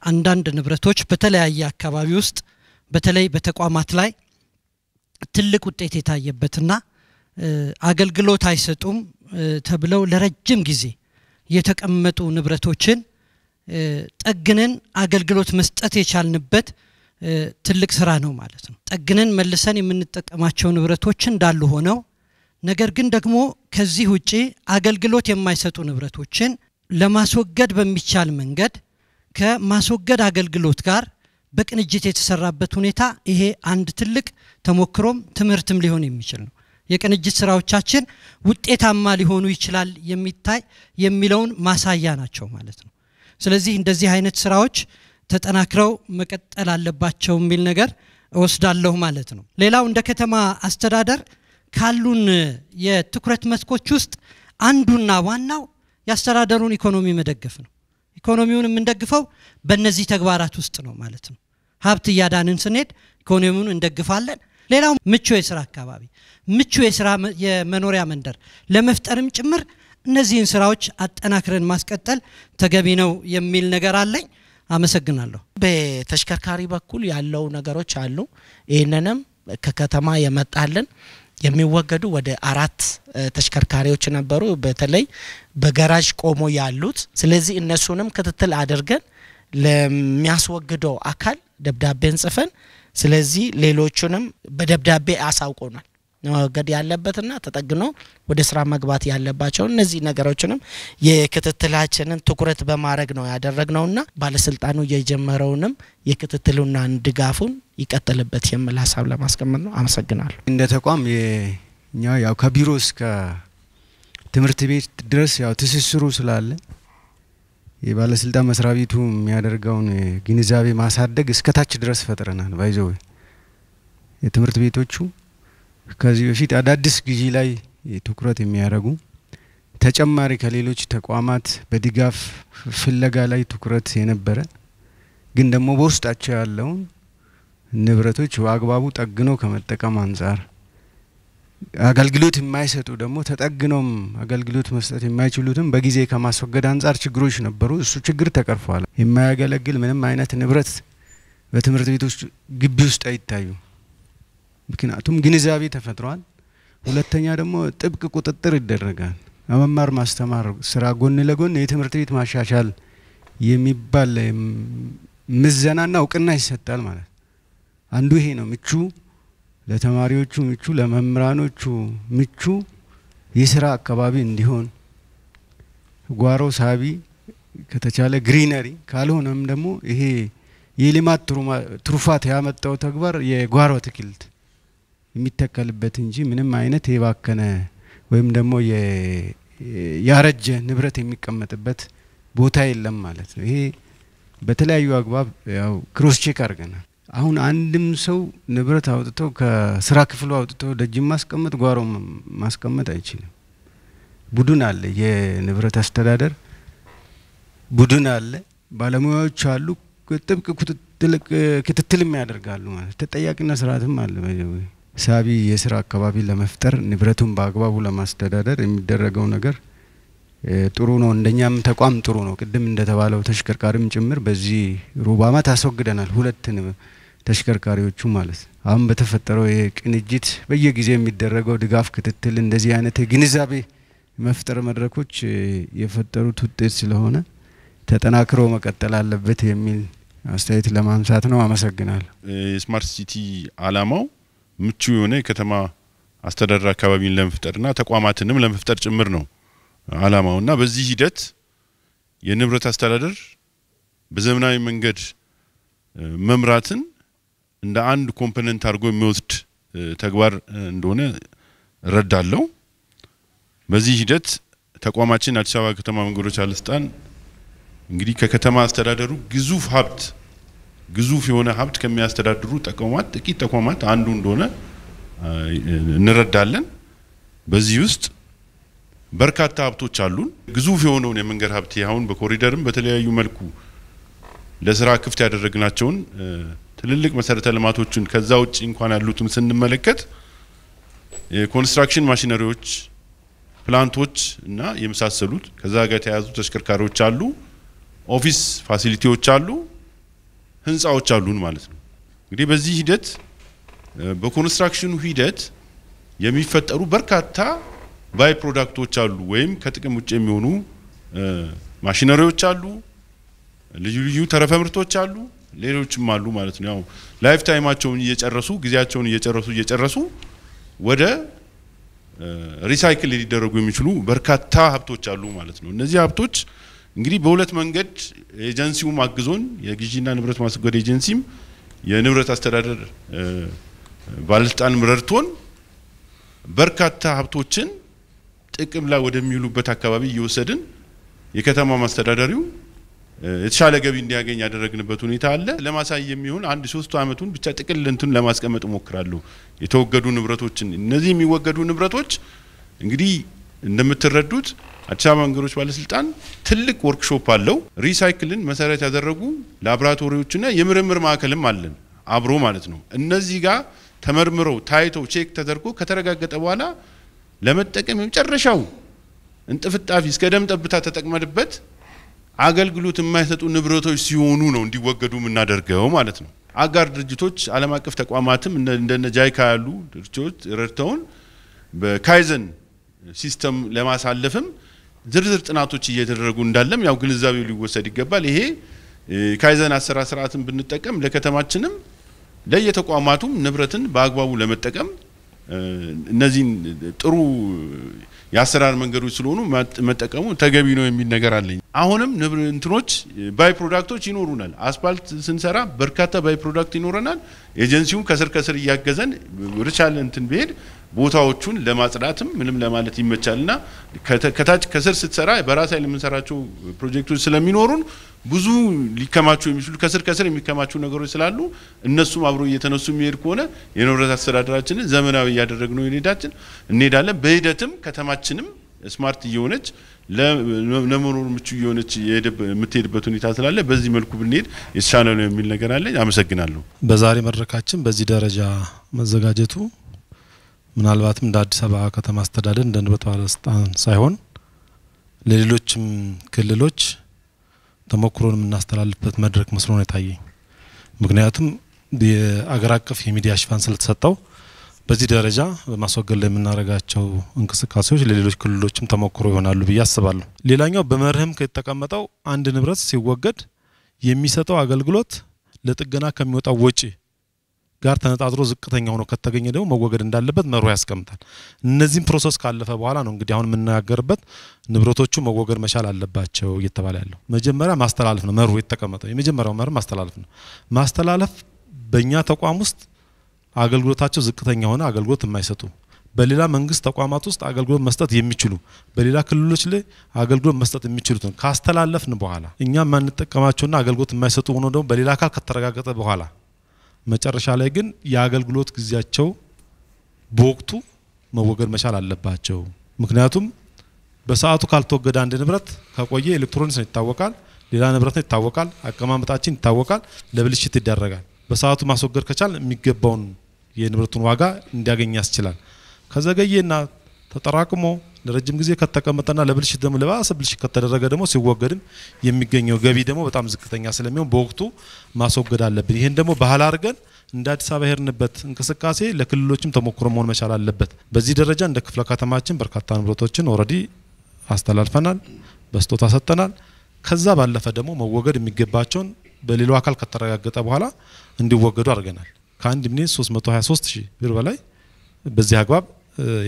አንዳንድ ንብረቶች በተለያየ አካባቢ ውስጥ በተለይ በተቋማት ላይ ትልቅ ውጤት የታየበትና አገልግሎት አይሰጡም ተብለው ለረጅም ጊዜ የተቀመጡ ንብረቶችን ጠግነን አገልግሎት መስጠት የቻልንበት ትልቅ ስራ ነው ማለት ነው። ጠግነን መልሰን የምንጠቀማቸው ንብረቶች እንዳሉ ሆነው ነገር ግን ደግሞ ከዚህ ውጪ አገልግሎት የማይሰጡ ንብረቶችን ለማስወገድ በሚቻል መንገድ ከማስወገድ አገልግሎት ጋር በቅንጅት የተሰራበት ሁኔታ ይሄ አንድ ትልቅ ተሞክሮም ትምህርትም ሊሆን የሚችል ነው። የቅንጅት ስራዎቻችን ውጤታማ ሊሆኑ ይችላል የሚታይ የሚለውን ማሳያ ናቸው ማለት ነው። ስለዚህ እንደዚህ አይነት ስራዎች ተጠናክረው መቀጠል አለባቸው የሚል ነገር እወስዳለሁ ማለት ነው። ሌላው እንደ ከተማ አስተዳደር ካሉን የትኩረት መስኮች ውስጥ አንዱና ዋናው ያስተዳደሩን ኢኮኖሚ መደገፍ ነው። ኢኮኖሚውን የምንደግፈው በእነዚህ ተግባራት ውስጥ ነው ማለት ነው። ሀብት እያዳንን ስንሄድ ኢኮኖሚውን እንደግፋለን። ሌላው ምቹ የሥራ አካባቢ ምቹ የሥራ የመኖሪያ መንደር ለመፍጠርም ጭምር እነዚህን ስራዎች አጠናክረን ማስቀጠል ተገቢ ነው የሚል ነገር አለኝ። አመሰግናለሁ። በተሽከርካሪ በኩል ያለው ነገሮች አሉ። ይሄንንም ከከተማ የመጣልን የሚወገዱ ወደ 4 ተሽከርካሪዎች ነበሩ በተለይ በጋራጅ ቆሞ ያሉት። ስለዚህ እነሱንም ክትትል አድርገን ለሚያስወግደው አካል ደብዳቤን ጽፈን ስለዚህ ሌሎቹንም በደብዳቤ አሳውቆናል። መወገድ ያለበትና ተጠግኖ ወደ ስራ መግባት ያለባቸው እነዚህ ነገሮችንም የክትትላችንን ትኩረት በማድረግ ነው ያደረግነውና ባለስልጣኑ የጀመረውንም የክትትሉና ድጋፉን ይቀጥልበት የሚል ሐሳብ ለማስቀመጥ ነው። አመሰግናለሁ። እንደ ተቋም የኛ ያው ከቢሮ እስከ ትምህርት ቤት ድረስ ያው ትስስሩ ስላለ የባለስልጣን መስሪያ ቤቱ የሚያደርገውን ግንዛቤ ማሳደግ እስከታች ድረስ ፈጥረናል። ባይዘው የትምህርት ቤቶቹ ከዚህ በፊት አዳዲስ ግዢ ላይ ትኩረት የሚያደርጉ ተጨማሪ ከሌሎች ተቋማት በድጋፍ ፍለጋ ላይ ትኩረት የነበረ ግን ደግሞ በውስጣቸው ያለውን ንብረቶች በአግባቡ ጠግኖ ከመጠቀም አንፃር አገልግሎት የማይሰጡ ደግሞ ተጠግኖም አገልግሎት መስጠት የማይችሉትም በጊዜ ከማስወገድ አንፃር ችግሮች ነበሩ። እሱ ችግር ተቀርፏል። የማያገለግል ምንም አይነት ንብረት በትምህርት ቤቶች ግቢ ውስጥ አይታዩ። ምክንያቱም ግንዛቤ ተፈጥሯል። ሁለተኛ ደግሞ ጥብቅ ቁጥጥር ይደረጋል። መማር ማስተማር ስራ ጎን ለጎን የትምህርት ቤት ማሻሻል የሚባል ምዘናና እውቅና ይሰጣል ማለት አንዱ ይሄ ነው። ምቹ ለተማሪዎቹ ምቹ ለመምህራኖቹ ምቹ የስራ አካባቢ እንዲሆን ጓሮ ሳቢ ከተቻለ ግሪነሪ ካልሆነም ደግሞ ይሄ የልማት ትሩፋት ያመጣው ተግባር የጓሮ አትክልት የሚተከልበት እንጂ ምንም አይነት የባከነ ወይም ደግሞ ያረጀ ንብረት የሚቀመጥበት ቦታ የለም ማለት ነው። ይሄ በተለያዩ አግባብ ያው ክሮስ ቼክ አድርገናል። አሁን አንድም ሰው ንብረት አውጥቶ ከስራ ክፍሉ አውጥቶ ደጅ ማስቀመጥ ጓሮ ማስቀመጥ አይችልም። ቡድን አለ፣ የንብረት አስተዳደር ቡድን አለ፣ ባለሙያዎች አሉ፣ ጥብቅ ክትትልም ያደርጋሉ ማለት ተጠያቂና ስርዓትም አለ። ሳቢ የስራ አካባቢ ለመፍጠር ንብረቱን በአግባቡ ለማስተዳደር የሚደረገው ነገር ጥሩ ነው። እንደኛም ተቋም ጥሩ ነው። ቅድም እንደተባለው ተሽከርካሪም ጭምር በዚህ ሩብ ዓመት አስወግደናል 2 ተሽከርካሪዎቹ ማለት አሁን በተፈጠረው የቅንጅት በየጊዜው የሚደረገው ድጋፍ ክትትል እንደዚህ አይነት ግንዛቤ መፍጠር መድረኮች የፈጠሩት ውጤት ስለሆነ ተጠናክሮ መቀጠል አለበት የሚል አስተያየት ለማንሳት ነው። አመሰግናለሁ። ስማርት ሲቲ አላማው ምቹ የሆነ ከተማ አስተዳደር አካባቢን ለመፍጠርና ተቋማትንም ለመፍጠር ጭምር ነው አላማውና በዚህ ሂደት የንብረት አስተዳደር በዘመናዊ መንገድ መምራትን እንደ አንድ ኮምፖነንት አድርጎ የሚወስድ ተግባር እንደሆነ ረዳለው። በዚህ ሂደት ተቋማችን አዲስ አበባ ከተማ መንገዶች ባለስልጣን እንግዲህ ከከተማ አስተዳደሩ ግዙፍ የሆነ ሀብት ከሚያስተዳድሩ ጥቂት ተቋማት አንዱ እንደሆነ እንረዳለን። በዚህ ውስጥ በርካታ ሀብቶች አሉን። ግዙፍ የሆነውን የመንገድ ሀብት አሁን በኮሪደርም በተለያዩ መልኩ ለስራ ክፍት ያደረግናቸውን ትልልቅ መሰረተ ልማቶችን ከዛ ውጪ እንኳን ያሉትን ስንመለከት የኮንስትራክሽን ማሽነሪዎች፣ ፕላንቶች እና የመሳሰሉት ከዛ ጋር ተያያዙ ተሽከርካሪዎች አሉ፣ ኦፊስ ፋሲሊቲዎች አሉ፣ ህንጻዎች አሉን ማለት ነው። እንግዲህ በዚህ ሂደት በኮንስትራክሽኑ ሂደት የሚፈጠሩ በርካታ ባይ ፕሮዳክቶች አሉ ወይም ከጥቅም ውጭ የሚሆኑ ማሽነሪዎች አሉ፣ ልዩ ተረፈ ምርቶች አሉ፣ ሌሎችም አሉ ማለት ነው። ያው ላይፍ ታይማቸውን እየጨረሱ ጊዜያቸውን እየጨረሱ ወደ ሪሳይክል ሊደረጉ የሚችሉ በርካታ ሀብቶች አሉ ማለት ነው። እነዚህ ሀብቶች እንግዲህ በሁለት መንገድ ኤጀንሲው ማግዞን የግዢና ንብረት ማስወገድ ኤጀንሲም የንብረት አስተዳደር ባለስልጣን ረድቶን በርካታ ሀብቶችን ጥቅም ላይ ወደሚውሉበት አካባቢ እየወሰድን የከተማ ማስተዳደሪው የተሻለ ገቢ እንዲያገኝ ያደረግንበት ሁኔታ አለ። ለማሳይ የሚሆን 1-3 አመቱን ብቻ ጥቅል እንትን ለማስቀመጥ ሞክራለሁ። የተወገዱ ንብረቶችን እነዚህ የሚወገዱ ንብረቶች እንግዲህ እንደምትረዱት አዲስ አበባ መንገዶች ባለስልጣን ትልቅ ወርክሾፕ አለው። ሪሳይክልን መሰረት ያደረጉ ላቦራቶሪዎችና የምርምር ማዕከልም አለን አብሮ ማለት ነው። እነዚህ ጋር ተመርምረው ታይተው ቼክ ተደርጎ ከተረጋገጠ በኋላ ለመጠቀም የመጨረሻው እንጥፍጣፊ እስከ ደም ጠብታ ተጠቅመንበት አገልግሎት የማይሰጡ ንብረቶች ሲሆኑ ነው እንዲወገዱ የምናደርገው ማለት ነው። አጋር ድርጅቶች ዓለም አቀፍ ተቋማትም እንደነ ጃይካ ያሉ ድርጅቶች ረድተውን በካይዘን ሲስተም ለማሳለፍም ዝርዝር ጥናቶች እየተደረጉ እንዳለም ያው ግንዛቤው ሊወሰድ ይገባል። ይሄ ካይዘን አሰራር ስርዓትን ብንጠቀም ለከተማችንም ለየተቋማቱም ንብረትን በአግባቡ ለመጠቀም እነዚህን ጥሩ የአሰራር መንገዶች ስለሆኑ መጠቀሙ ተገቢ ነው የሚል ነገር አለኝ። አሁንም እንትኖች ባይ ፕሮዳክቶች ይኖሩናል። አስፋልት ስንሰራ በርካታ ባይ ፕሮዳክት ይኖረናል። ኤጀንሲው ከስር እያገዘን ርቻል እንትን ቢሄድ ቦታዎቹን ለማጽዳትም ምንም ለማለት ይመቻልና ከታች ከስር ስትሰራ በራስ ኃይል የምንሰራቸው ፕሮጀክቶች ስለሚኖሩን ብዙ ሊከማቹ የሚችሉ ከስር የሚከማቹ ነገሮች ስላሉ እነሱም አብሮ እየተነሱ የሚሄድ ከሆነ የንብረት አስተዳደራችንን ዘመናዊ እያደረግነው እንሄዳለን። በሂደትም ከተማችንም ስማርት እየሆነች ለመኖር ምቹ እየሆነች የምትሄድበት ሁኔታ ስላለ በዚህ መልኩ ብንሄድ የተሻለ ነው የሚል ነገር አለኝ። አመሰግናለሁ። በዛሬ መድረካችን በዚህ ደረጃ መዘጋጀቱ ምናልባትም እንደ አዲስ አበባ ከተማ አስተዳደር እንደ ንብረት ባለስልጣን ሳይሆን ለሌሎችም ክልሎች ተሞክሮን የምናስተላልፍበት መድረክ መስሎ ነው የታየኝ። ምክንያቱም የአገር አቀፍ የሚዲያ ሽፋን ስለተሰጠው በዚህ ደረጃ በማስወገድ ላይ የምናደርጋቸው እንቅስቃሴዎች ለሌሎች ክልሎችም ተሞክሮ ይሆናሉ ብዬ አስባለሁ። ሌላኛው በመርህም ከተቀመጠው አንድ ንብረት ሲወገድ የሚሰጠው አገልግሎት ለጥገና ከሚወጣው ወጪ ጋር ተነጣጥሮ ዝቅተኛ ሆኖ ከተገኘ ደግሞ መወገድ እንዳለበት መርህ ያስቀምጣል። እነዚህን ፕሮሰስ ካለፈ በኋላ ነው እንግዲህ አሁን የምናገርበት ንብረቶቹ መወገድ መቻል አለባቸው እየተባለ ያለው። መጀመሪያ ማስተላለፍ ነው መርህ የተቀመጠው። የመጀመሪያው መርህ ማስተላለፍ ነው። ማስተላለፍ በእኛ ተቋም ውስጥ አገልግሎታቸው ዝቅተኛ ሆነ አገልግሎት የማይሰጡ በሌላ መንግስት ተቋማት ውስጥ አገልግሎት መስጠት የሚችሉ በሌላ ክልሎች ላይ አገልግሎት መስጠት የሚችሉትን ካስተላለፍን በኋላ እኛ ማንጠቀማቸውና አገልግሎት የማይሰጡ ሆኖ ደግሞ በሌላ አካል ከተረጋገጠ በኋላ መጨረሻ ላይ ግን የአገልግሎት ጊዜያቸው በወቅቱ መወገድ መቻል አለባቸው። ምክንያቱም በሰዓቱ ካልተወገደ አንድ ንብረት ከቆየ ኤሌክትሮኒክስ ነው ይታወቃል፣ ሌላ ንብረት ነው ይታወቃል፣ አቀማመጣችን ይታወቃል፣ ለብልሽት ይዳረጋል። በሰዓቱ ማስወገድ ከቻል የሚገባውን የንብረቱን ዋጋ እንዲያገኝ ያስችላል። ከዘገየና ተጠራቅሞ ለረጅም ጊዜ ከተቀመጠና ለብልሽት ደግሞ ለባሰ ብልሽት ከተደረገ ደግሞ ሲወገድም የሚገኘው ገቢ ደግሞ በጣም ዝቅተኛ ስለሚሆን በወቅቱ ማስወገድ አለብን። ይሄን ደግሞ ባህል አድርገን እንደ አዲስ አበባ ሄርንበት እንቅስቃሴ ለክልሎችም ተሞክሮ መሆን መቻል አለበት። በዚህ ደረጃ እንደ ክፍለ ከተማችን በርካታ ንብረቶችን ኦሬዲ አስተላልፈናል፣ በስጦታ ሰጠናል። ከዛ ባለፈ ደግሞ መወገድ የሚገባቸውን በሌላው አካል ከተረጋገጠ በኋላ እንዲወገዱ አድርገናል። ከ1 ሚሊዮን 323 ሺህ ብር በላይ በዚህ አግባብ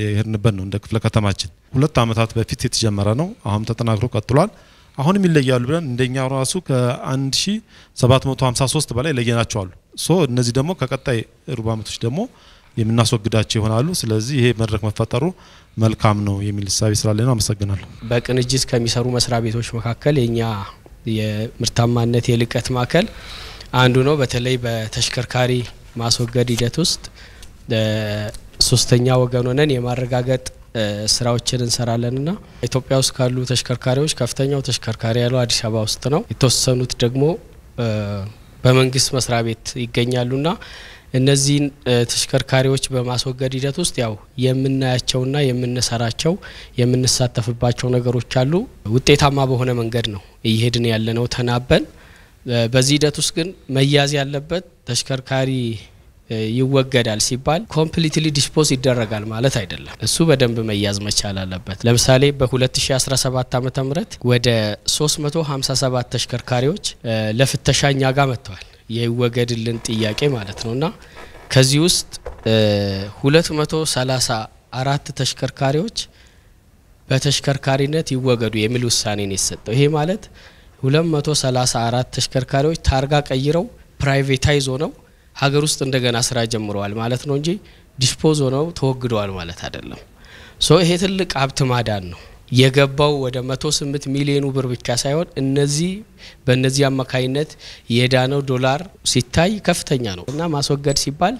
የሄርንበት ነው እንደ ክፍለ ከተማችን። 2 አመታት በፊት የተጀመረ ነው። አሁን ተጠናክሮ ቀጥሏል። አሁንም ይለያሉ ብለን እንደኛ ራሱ ከ1753 በላይ ለየናቸው አሉ። እነዚህ ደግሞ ከቀጣይ ሩብ አመቶች ደግሞ የምናስወግዳቸው ይሆናሉ። ስለዚህ ይሄ መድረክ መፈጠሩ መልካም ነው የሚል ሐሳብ ስላለ ነው። አመሰግናለሁ። በቅንጅት ከሚሰሩ መስሪያ ቤቶች መካከል የኛ የምርታማነት የልቀት ማዕከል አንዱ ነው። በተለይ በተሽከርካሪ ማስወገድ ሂደት ውስጥ ሶስተኛ ወገን ሆነን የማረጋገጥ ስራዎችን እንሰራለንና ኢትዮጵያ ውስጥ ካሉ ተሽከርካሪዎች ከፍተኛው ተሽከርካሪ ያለው አዲስ አበባ ውስጥ ነው። የተወሰኑት ደግሞ በመንግስት መስሪያ ቤት ይገኛሉና እነዚህ ተሽከርካሪዎች በማስወገድ ሂደት ውስጥ ያው የምናያቸውና የምንሰራቸው የምንሳተፍባቸው ነገሮች አሉ። ውጤታማ በሆነ መንገድ ነው እየሄድን ያለነው ተናበን። በዚህ ሂደት ውስጥ ግን መያዝ ያለበት ተሽከርካሪ ይወገዳል ሲባል ኮምፕሊትሊ ዲስፖዝ ይደረጋል ማለት አይደለም። እሱ በደንብ መያዝ መቻል አለበት። ለምሳሌ በ2017 ዓመተ ምህረት ወደ 357 ተሽከርካሪዎች ለፍተሻኛ ጋር መጥተዋል የይወገድልን ጥያቄ ማለት ነውና ከዚህ ውስጥ 234 ተሽከርካሪዎች በተሽከርካሪነት ይወገዱ የሚል ውሳኔ ነው የሰጠው። ይሄ ማለት 234 ተሽከርካሪዎች ታርጋ ቀይረው ፕራይቬታይዝ ሆነው ሀገር ውስጥ እንደገና ስራ ጀምረዋል ማለት ነው እንጂ ዲስፖዝ ሆነው ተወግደዋል ማለት አይደለም። ይሄ ትልቅ ሀብት ማዳን ነው። የገባው ወደ 108 ሚሊዮን ብር ብቻ ሳይሆን በእነዚህ አማካይነት የዳነው ዶላር ሲታይ ከፍተኛ ነው እና ማስወገድ ሲባል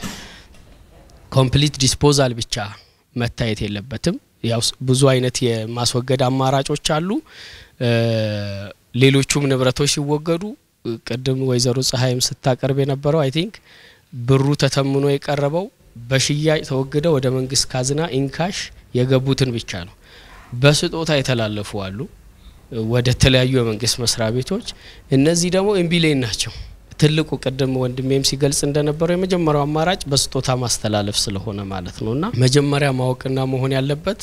ኮምፕሊት ዲስፖዛል ብቻ መታየት የለበትም። ያው ብዙ አይነት የማስወገድ አማራጮች አሉ። ሌሎቹም ንብረቶች ሲወገዱ ቀደም ወይዘሮ ፀሐይም ስታቀርብ የነበረው አይ ቲንክ ብሩ ተተምኖ የቀረበው በሽያጭ ተወግደው ወደ መንግስት ካዝና ኢንካሽ የገቡትን ብቻ ነው። በስጦታ የተላለፉ አሉ ወደ ተለያዩ የመንግስት መስሪያ ቤቶች። እነዚህ ደግሞ ኢምቢሌን ናቸው። ትልቁ ቀደም ወንድሜም ሲገልጽ እንደነበረው የመጀመሪያው አማራጭ በስጦታ ማስተላለፍ ስለሆነ ማለት ነውና መጀመሪያ ማወቅና መሆን ያለበት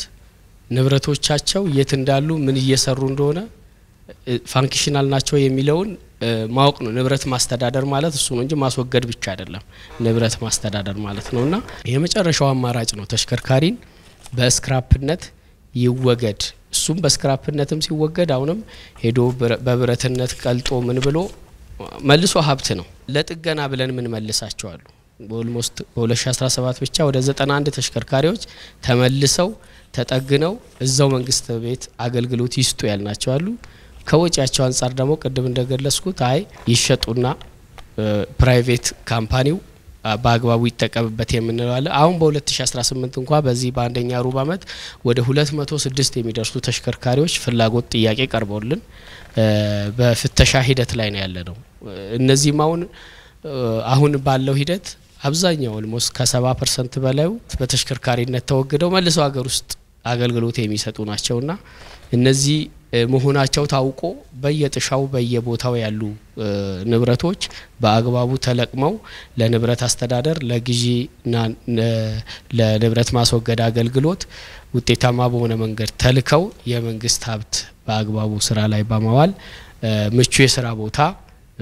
ንብረቶቻቸው የት እንዳሉ ምን እየሰሩ እንደሆነ ፋንክሽናል ናቸው የሚለውን ማወቅ ነው። ንብረት ማስተዳደር ማለት እሱ ነው እንጂ ማስወገድ ብቻ አይደለም። ንብረት ማስተዳደር ማለት ነውና የመጨረሻው አማራጭ ነው ተሽከርካሪን በስክራፕነት ይወገድ። እሱም በስክራፕነትም ሲወገድ አሁንም ሄዶ በብረትነት ቀልጦ ምን ብሎ መልሶ ሀብት ነው። ለጥገና ብለን ምን መልሳቸው አሉ። ኦልሞስት በ2017 ብቻ ወደ 91 ተሽከርካሪዎች ተመልሰው ተጠግነው እዛው መንግስት ቤት አገልግሎት ይስጡ ያልናቸው አሉ። ከወጪያቸው አንፃር ደግሞ ቀደም እንደገለጽኩት ይሸጡና ፕራይቬት ካምፓኒው በአግባቡ ይተቀበበት የምንለው አለ። አሁን በ2018 እንኳን በዚህ በአንደኛ ሩብ አመት ወደ 206 የሚደርሱ ተሽከርካሪዎች ፍላጎት ጥያቄ ቀርበውልን በፍተሻ ሂደት ላይ ነው ያለነው። እነዚህም አሁን ባለው ሂደት አብዛኛው ኦልሞስት ከ70% በላይ በተሽከርካሪነት ተወግደው መልሰው ሀገር ውስጥ አገልግሎት የሚሰጡ ናቸውና እነዚህ መሆናቸው ታውቆ በየጥሻው በየቦታው ያሉ ንብረቶች በአግባቡ ተለቅመው ለንብረት አስተዳደር ለግዢና ለንብረት ማስወገድ አገልግሎት ውጤታማ በሆነ መንገድ ተልከው የመንግስት ሀብት በአግባቡ ስራ ላይ በማዋል ምቹ የስራ ቦታ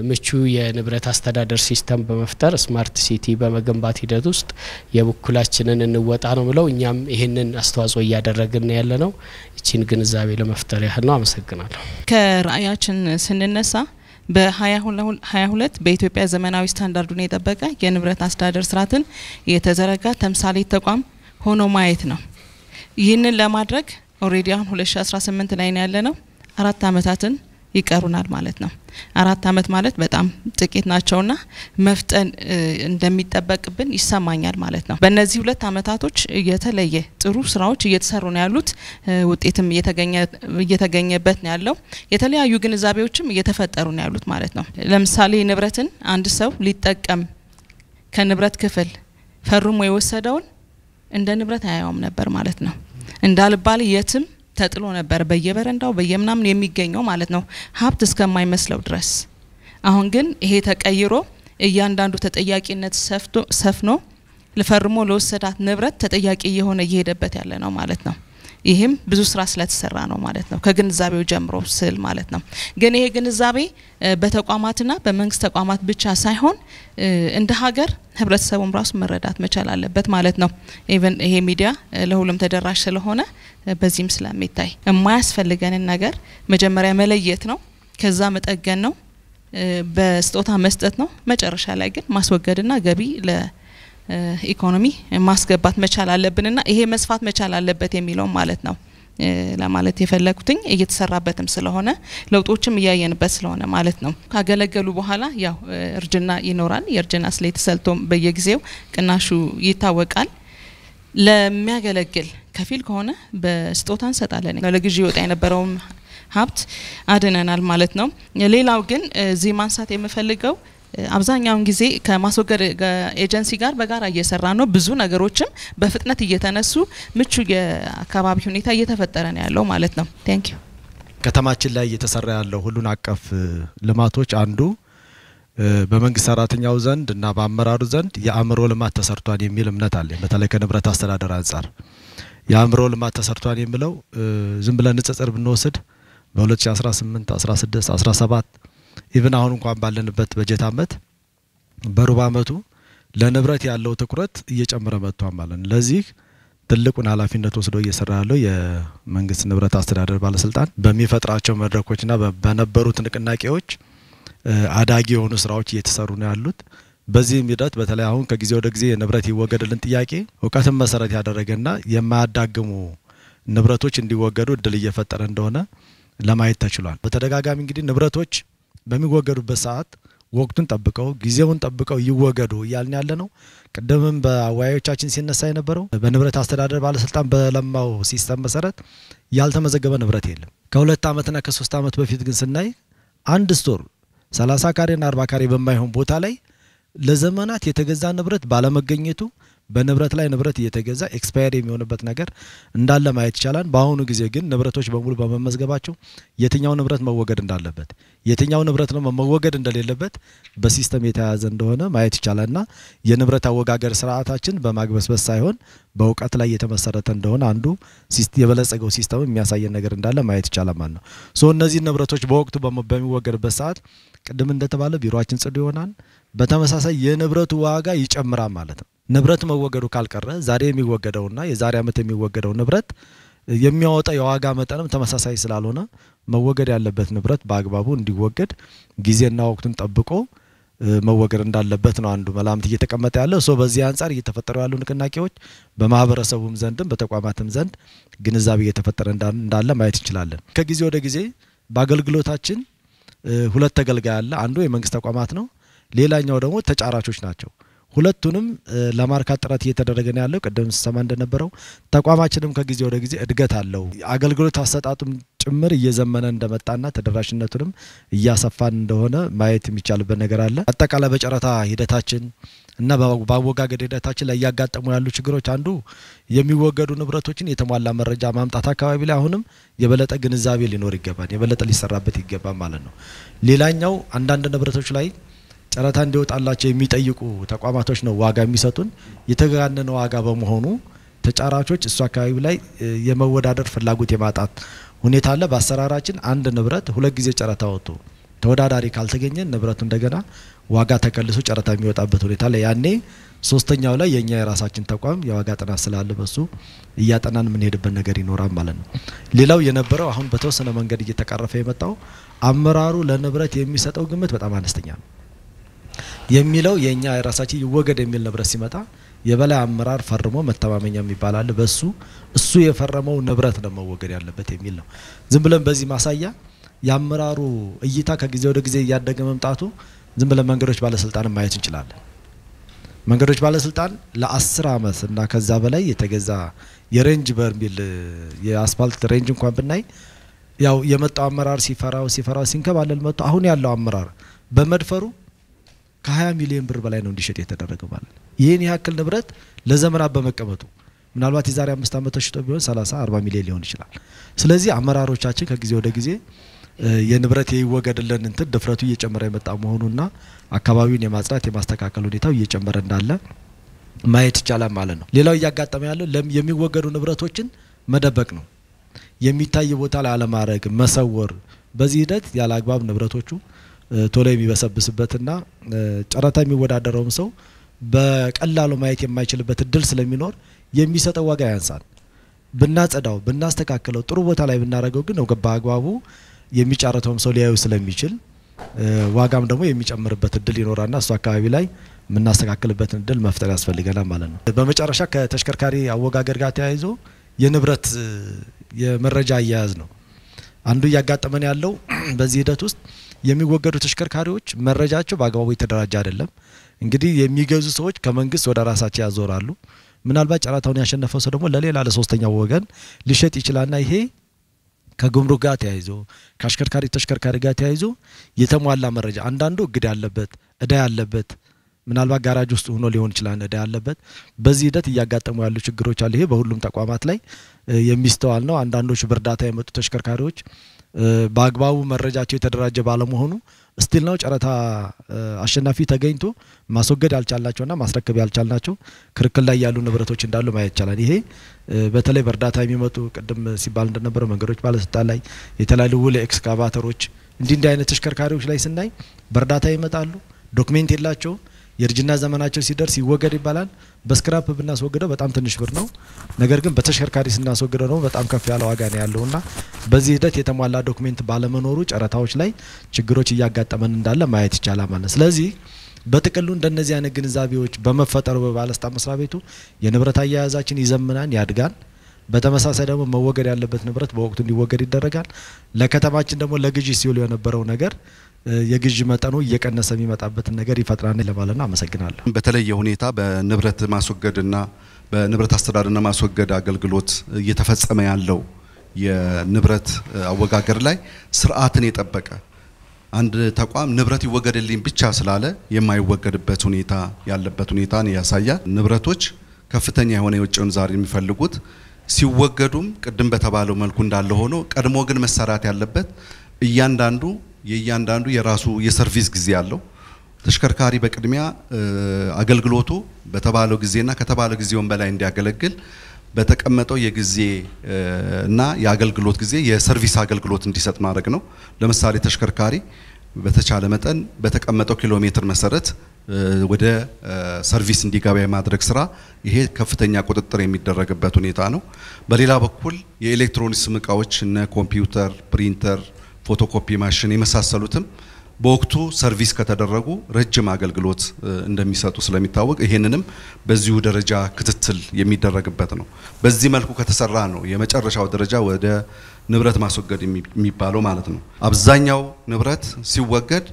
ምቹ የንብረት አስተዳደር ሲስተም በመፍጠር ስማርት ሲቲ በመገንባት ሂደት ውስጥ የበኩላችንን እንወጣ ነው ብለው እኛም ይሄንን አስተዋጽኦ እያደረግን ያለነው እቺን ግንዛቤ ለመፍጠር ያህል ነው። አመሰግናለሁ። ከራእያችን ስንነሳ በ2022 በኢትዮጵያ ዘመናዊ ስታንዳርዱን የጠበቀ የንብረት አስተዳደር ስርዓትን የተዘረጋ ተምሳሌት ተቋም ሆኖ ማየት ነው። ይህንን ለማድረግ ኦሬዲ አሁን 2018 ላይ ነው ያለነው። 4 አመታትን ይቀሩናል ማለት ነው። 4 አመት ማለት በጣም ጥቂት ናቸውና መፍጠን እንደሚጠበቅብን ይሰማኛል ማለት ነው። በእነዚህ 2 አመታቶች የተለየ ጥሩ ስራዎች እየተሰሩ ነው ያሉት። ውጤትም እየተገኘበት ነው ያለው። የተለያዩ ግንዛቤዎችም እየተፈጠሩ ነው ያሉት ማለት ነው። ለምሳሌ ንብረትን አንድ ሰው ሊጠቀም ከንብረት ክፍል ፈርሞ የወሰደውን እንደ ንብረት አያየውም ነበር ማለት ነው። እንዳልባል የትም ተጥሎ ነበር በየበረንዳው በየምናምን የሚገኘው ማለት ነው ሀብት እስከማይመስለው ድረስ። አሁን ግን ይሄ ተቀይሮ እያንዳንዱ ተጠያቂነት ሰፍኖ ለፈርሞ ለወሰዳት ንብረት ተጠያቂ የሆነ እየሄደበት ያለ ነው ማለት ነው። ይሄም ብዙ ስራ ስለተሰራ ነው ማለት ነው ከግንዛቤው ጀምሮ ስል ማለት ነው። ግን ይሄ ግንዛቤ በተቋማትና በመንግስት ተቋማት ብቻ ሳይሆን እንደ ሀገር ህብረተሰቡም ራሱ መረዳት መቻል አለበት ማለት ነው። ኢቭን ይሄ ሚዲያ ለሁሉም ተደራሽ ስለሆነ በዚህም ስለሚታይ የማያስፈልገንን ነገር መጀመሪያ መለየት ነው፣ ከዛ መጠገን ነው፣ በስጦታ መስጠት ነው፣ መጨረሻ ላይ ግን ማስወገድና ገቢ ኢኮኖሚ ማስገባት መቻል አለብንና ይሄ መስፋት መቻል አለበት የሚለው ማለት ነው። ለማለት የፈለኩትኝ እየተሰራበትም ስለሆነ ለውጦችም እያየንበት ስለሆነ ማለት ነው። ካገለገሉ በኋላ ያው እርጅና ይኖራል። የእርጅና ስሌት ተሰልቶም በየጊዜው ቅናሹ ይታወቃል። ለሚያገለግል ከፊል ከሆነ በስጦታ እንሰጣለን። ለግዢ ወጣ የነበረውም ሀብት አድነናል ማለት ነው። ሌላው ግን እዚህ ማንሳት የምፈልገው አብዛኛውን ጊዜ ከማስወገድ ኤጀንሲ ጋር በጋራ እየሰራ ነው። ብዙ ነገሮችም በፍጥነት እየተነሱ ምቹ የአካባቢ ሁኔታ እየተፈጠረ ነው ያለው ማለት ነው። ቴንክ ዩ። ከተማችን ላይ እየተሰራ ያለው ሁሉን አቀፍ ልማቶች አንዱ በመንግስት ሰራተኛው ዘንድ እና በአመራሩ ዘንድ የአእምሮ ልማት ተሰርቷል የሚል እምነት አለ። በተለይ ከንብረት አስተዳደር አንጻር የአእምሮ ልማት ተሰርቷል የሚለው ዝም ብለን ንጽጽር ብንወስድ በ2018 16 17 ኢቭን አሁን እንኳን ባለንበት በጀት አመት በሩብ አመቱ ለንብረት ያለው ትኩረት እየጨመረ መጥቷል ማለት ነው። ለዚህ ትልቁን ኃላፊነት ወስዶ እየሰራ ያለው የመንግስት ንብረት አስተዳደር ባለስልጣን በሚፈጥራቸው መድረኮችና በነበሩት ንቅናቄዎች አዳጊ የሆኑ ስራዎች እየተሰሩ ነው ያሉት። በዚህም ሂደት በተለይ አሁን ከጊዜ ወደ ጊዜ የንብረት ይወገድልን ጥያቄ እውቀትን መሰረት ያደረገና የማያዳግሙ ንብረቶች እንዲወገዱ እድል እየፈጠረ እንደሆነ ለማየት ተችሏል። በተደጋጋሚ እንግዲህ ንብረቶች በሚወገዱበት ሰዓት ወቅቱን ጠብቀው ጊዜውን ጠብቀው ይወገዱ እያልን ያለ ነው። ቀደምም በአወያዮቻችን ሲነሳ የነበረው በንብረት አስተዳደር ባለስልጣን በለማው ሲስተም መሰረት ያልተመዘገበ ንብረት የለም። ከ2 አመትና ከ3 አመት በፊት ግን ስናይ አንድ ስቶር 30 ካሬና 40 ካሬ በማይሆን ቦታ ላይ ለዘመናት የተገዛ ንብረት ባለመገኘቱ በንብረት ላይ ንብረት እየተገዛ ኤክስፓየር የሚሆንበት ነገር እንዳለ ማየት ይቻላል። በአሁኑ ጊዜ ግን ንብረቶች በሙሉ በመመዝገባቸው የትኛው ንብረት መወገድ እንዳለበት የትኛው ንብረት ነው መወገድ እንደሌለበት በሲስተም የተያዘ እንደሆነ ማየት ይቻላልና የንብረት አወጋገር ስርዓታችን በማግበስበስ ሳይሆን በእውቀት ላይ የተመሰረተ እንደሆነ አንዱ የበለጸገው ሲስተም የሚያሳየን ነገር እንዳለ ማየት ይቻላል ማለት ነው። ሶ እነዚህ ንብረቶች በወቅቱ በሚወገድበት ሰዓት ቅድም እንደተባለ ቢሮአችን ጽዱ ይሆናል። በተመሳሳይ የንብረቱ ዋጋ ይጨምራል ማለት ነው። ንብረት መወገዱ ካልቀረ ዛሬ የሚወገደውና የዛሬ አመት የሚወገደው ንብረት የሚያወጣ የዋጋ መጠንም ተመሳሳይ ስላልሆነ መወገድ ያለበት ንብረት በአግባቡ እንዲወገድ ጊዜና ወቅቱን ጠብቆ መወገድ እንዳለበት ነው አንዱ መላምት እየተቀመጠ ያለው። ሶ በዚህ አንፃር እየተፈጠሩ ያሉ ንቅናቄዎች በማህበረሰቡም ዘንድም በተቋማትም ዘንድ ግንዛቤ እየተፈጠረ እንዳለ ማየት እንችላለን። ከጊዜ ወደ ጊዜ በአገልግሎታችን ሁለት ተገልጋይ አለ። አንዱ የመንግስት ተቋማት ነው፣ ሌላኛው ደግሞ ተጫራቾች ናቸው። ሁለቱንም ለማርካት ጥረት እየተደረገ ነው ያለው። ቀደም ሲሰማ እንደነበረው ተቋማችንም ከጊዜ ወደ ጊዜ እድገት አለው። አገልግሎት አሰጣጡም ጭምር እየዘመነ እንደመጣና ተደራሽነቱንም እያሰፋን እንደሆነ ማየት የሚቻልበት ነገር አለ። አጠቃላይ በጨረታ ሂደታችን እና በአወጋገድ ሂደታችን ላይ ያጋጠሙ ያሉ ችግሮች አንዱ የሚወገዱ ንብረቶችን የተሟላ መረጃ ማምጣት አካባቢ ላይ አሁንም የበለጠ ግንዛቤ ሊኖር ይገባል፣ የበለጠ ሊሰራበት ይገባል ማለት ነው። ሌላኛው አንዳንድ ንብረቶች ላይ ጨረታ እንዲወጣላቸው የሚጠይቁ ተቋማቶች ነው ዋጋ የሚሰጡን። የተጋነነ ዋጋ በመሆኑ ተጫራቾች እሱ አካባቢ ላይ የመወዳደር ፍላጎት የማጣት ሁኔታ አለ። በአሰራራችን አንድ ንብረት ሁለት ጊዜ ጨረታ ወጥቶ ተወዳዳሪ ካልተገኘ ንብረቱ እንደገና ዋጋ ተከልሶ ጨረታ የሚወጣበት ሁኔታ ላይ ያኔ ሶስተኛው ላይ የኛ የራሳችን ተቋም የዋጋ ጥናት ስላለ በሱ እያጠናን ምን ሄድበት ነገር ይኖራል ማለት ነው። ሌላው የነበረው አሁን በተወሰነ መንገድ እየተቀረፈ የመጣው አመራሩ ለንብረት የሚሰጠው ግምት በጣም አነስተኛ ነው የሚለው የኛ የራሳችን ይወገድ የሚል ንብረት ሲመጣ የበላይ አመራር ፈርሞ መተማመኛ የሚባል አለ። በሱ እሱ የፈረመው ንብረት ነው መወገድ ያለበት የሚል ነው። ዝም ብለን በዚህ ማሳያ ያመራሩ እይታ ከጊዜ ወደ ጊዜ እያደገ መምጣቱ ዝም ብለን መንገዶች ባለስልጣን ማየት እንችላለን። መንገዶች ባለስልጣን ለ10 አመት እና ከዛ በላይ የተገዛ የሬንጅ በርሚል የአስፋልት ሬንጅ እንኳን ብናይ ያው የመጣው አመራር ሲፈራው ሲንከባለል መጥቶ አሁን ያለው አመራር በመድፈሩ ከ20 ሚሊዮን ብር በላይ ነው እንዲሸጥ የተደረገው ማለት ነው። ይሄን ያክል ንብረት ለዘመናት በመቀመጡ ምናልባት የዛሬ 5 አመት ተሽጦ ቢሆን 30 40 ሚሊዮን ሊሆን ይችላል። ስለዚህ አመራሮቻችን ከጊዜ ወደ ጊዜ የንብረት ይወገድልን እንትን ድፍረቱ እየጨመረ የመጣ መሆኑና አካባቢውን የማጽዳት የማስተካከል ሁኔታው እየጨመረ እንዳለ ማየት ይቻላል ማለት ነው። ሌላው እያጋጠመ ያለው የሚወገዱ ንብረቶችን መደበቅ ነው። የሚታይ ቦታ ላይ አለማድረግ፣ መሰወር። በዚህ ሂደት ያለ አግባብ ንብረቶቹ ቶሎ የሚበሰብስበትና ጨረታ የሚወዳደረውም ሰው በቀላሉ ማየት የማይችልበት እድል ስለሚኖር የሚሰጠው ዋጋ ያንሳል። ብናጸዳው ብናስተካክለው ጥሩ ቦታ ላይ ብናረጋው ግን በአግባቡ የሚጫረተውም ሰው ሊያዩ ስለሚችል ዋጋም ደግሞ የሚጨምርበት እድል ይኖራልና እሱ አካባቢ ላይ የምናስተካክልበትን እድል መፍጠር ያስፈልገናል ማለት ነው። በመጨረሻ ከተሽከርካሪ አወጋገድ ጋር ተያይዞ የንብረት የመረጃ አያያዝ ነው። አንዱ ያጋጠመን ያለው በዚህ ሂደት ውስጥ የሚወገዱ ተሽከርካሪዎች መረጃቸው በአግባቡ የተደራጀ አይደለም። እንግዲህ የሚገዙ ሰዎች ከመንግስት ወደ ራሳቸው ያዞራሉ። ምናልባት ጨረታውን ያሸነፈው ሰው ደግሞ ለሌላ ለሶስተኛው ወገን ሊሸጥ ይችላልና ይሄ ከጉምሩክ ጋር ተያይዞ ከአሽከርካሪ ተሽከርካሪ ጋር ተያይዞ የተሟላ መረጃ አንዳንዱ እግድ ያለበት እዳ ያለበት ምናልባት ጋራጅ ውስጥ ሆኖ ሊሆን ይችላል እዳ ያለበት በዚህ ሂደት እያጋጠሙ ያሉ ችግሮች አሉ። ይሄ በሁሉም ተቋማት ላይ የሚስተዋል ነው። አንዳንዶች በእርዳታ የመጡ ተሽከርካሪዎች በአግባቡ መረጃቸው የተደራጀ ባለመሆኑ ስቲል ነው ጨረታ አሸናፊ ተገኝቶ ማስወገድ ያልቻላቸውና ማስረከብ ያልቻልናቸው ክርክል ላይ ያሉ ንብረቶች እንዳሉ ማየት ይቻላል። ይሄ በተለይ በእርዳታ የሚመጡ ቅድም ሲባል እንደነበረው መንገዶች ባለስልጣን ላይ የተላሉ ውል ኤክስካቫተሮች እንዲህ አይነት ተሽከርካሪዎች ላይ ስናይ በእርዳታ ይመጣሉ፣ ዶክሜንት የላቸው የርጅና ዘመናቸው ሲደርስ ይወገድ ይባላል። በስክራፕ ብናስወግደው በጣም ትንሽ ብር ነው። ነገር ግን በተሽከርካሪ ስናስወግደው ነው በጣም ከፍ ያለ ዋጋ ነው ያለውና በዚህ ሂደት የተሟላ ዶክሜንት ባለመኖሩ ጨረታዎች ላይ ችግሮች እያጋጠመን እንዳለ ማየት ይቻላል ማለት። ስለዚህ በጥቅሉ እንደነዚህ አይነት ግንዛቤዎች በመፈጠሩ በባለስልጣን መስሪያ ቤቱ የንብረት አያያዛችን ይዘምናል፣ ያድጋል። በተመሳሳይ ደግሞ መወገድ ያለበት ንብረት በወቅቱ እንዲወገድ ይደረጋል። ለከተማችን ደግሞ ለግዢ ሲውል የነበረው ነገር የግዢ መጠኑ እየቀነሰ የሚመጣበት ነገር ይፈጥራል ለማለትና አመሰግናለሁ። በተለየ ሁኔታ በንብረት ማስወገድና በንብረት አስተዳደርና ማስወገድ አገልግሎት እየተፈጸመ ያለው የንብረት አወጋገር ላይ ስርዓትን የጠበቀ አንድ ተቋም ንብረት ይወገድልኝ ብቻ ስላለ የማይወገድበት ሁኔታ ያለበት ሁኔታን ያሳያል። ንብረቶች ከፍተኛ የሆነ የውጭውን ዛሬ የሚፈልጉት ሲወገዱም ቅድም በተባለው መልኩ እንዳለ ሆኖ ቀድሞ ግን መሰራት ያለበት እያንዳንዱ የራሱ የሰርቪስ ጊዜ ያለው ተሽከርካሪ በቅድሚያ አገልግሎቱ በተባለው ጊዜና ከተባለው ጊዜውን በላይ እንዲያገለግል በተቀመጠው የጊዜ እና የአገልግሎት ጊዜ የሰርቪስ አገልግሎት እንዲሰጥ ማድረግ ነው። ለምሳሌ ተሽከርካሪ በተቻለ መጠን በተቀመጠው ኪሎ ሜትር መሰረት ወደ ሰርቪስ እንዲገባ የማድረግ ስራ ይሄ ከፍተኛ ቁጥጥር የሚደረግበት ሁኔታ ነው። በሌላ በኩል የኤሌክትሮኒክስ ዕቃዎች እነ ኮምፒውተር፣ ፕሪንተር፣ ፎቶኮፒ ማሽን የመሳሰሉትም በወቅቱ ሰርቪስ ከተደረጉ ረጅም አገልግሎት እንደሚሰጡ ስለሚታወቅ ይሄንንም በዚሁ ደረጃ ክትትል የሚደረግበት ነው። በዚህ መልኩ ከተሰራ ነው የመጨረሻው ደረጃ ወደ ንብረት ማስወገድ የሚባለው ማለት ነው። አብዛኛው ንብረት ሲወገድ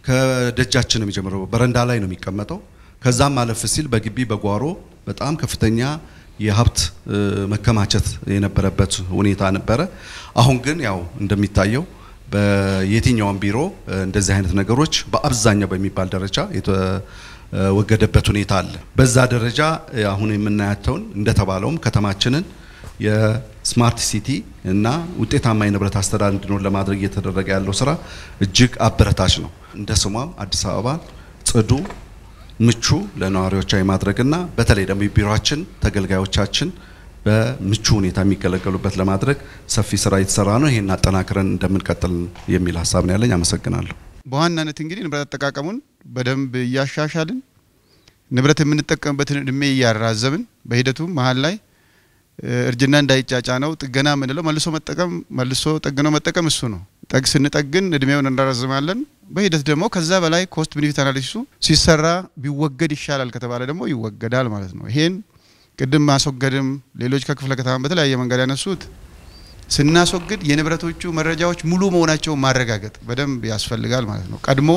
ከደጃችን የሚጀምረው በረንዳ ላይ ነው የሚቀመጠው። ከዛም ማለፍ ሲል በግቢ በጓሮ በጣም ከፍተኛ የሀብት መከማቸት የነበረበት ሁኔታ ነበረ። አሁን ግን ያው እንደሚታየው በየትኛውም ቢሮ እንደዚህ አይነት ነገሮች በአብዛኛው በሚባል ደረጃ የተወገደበት ሁኔታ አለ። በዛ ደረጃ አሁን የምናያቸውን እንደተባለውም ከተማችንን የስማርት ሲቲ እና ውጤታማ የንብረት አስተዳደር እንዲኖር ለማድረግ እየተደረገ ያለው ስራ እጅግ አበረታች ነው። እንደ ስሟም አዲስ አበባ ጽዱ፣ ምቹ ለነዋሪዎች የማድረግና በተለይ ደግሞ ቢሮአችን ተገልጋዮቻችን በምቹ ሁኔታ የሚገለገሉበት ለማድረግ ሰፊ ስራ እየተሰራ ነው። ይሄን አጠናክረን እንደምንቀጥል የሚል ሐሳብ ነው ያለኝ። አመሰግናለሁ። በዋናነት እንግዲህ ንብረት አጠቃቀሙን በደንብ እያሻሻልን ንብረት የምንጠቀምበትን እድሜ እያራዘምን በሂደቱ መሀል ላይ እርጅና እንዳይጫጫ ነው ጥገና ምንለው መልሶ ጠግኖ መጠቀም እሱ ነው። ስንጠግን እድሜውን እናራዝማለን። በሂደት ደግሞ ከዛ በላይ ኮስት ቤኔፊት አናሊሲሱ ሲሰራ ቢወገድ ይሻላል ከተባለ ደግሞ ይወገዳል ማለት ነው። ይሄን ቅድም ማስወገድም ሌሎች ከክፍለ ከተማ በተለያየ መንገድ ያነሱት ስናስወግድ የንብረቶቹ መረጃዎች ሙሉ መሆናቸው ማረጋገጥ በደንብ ያስፈልጋል ማለት ነው። ቀድሞ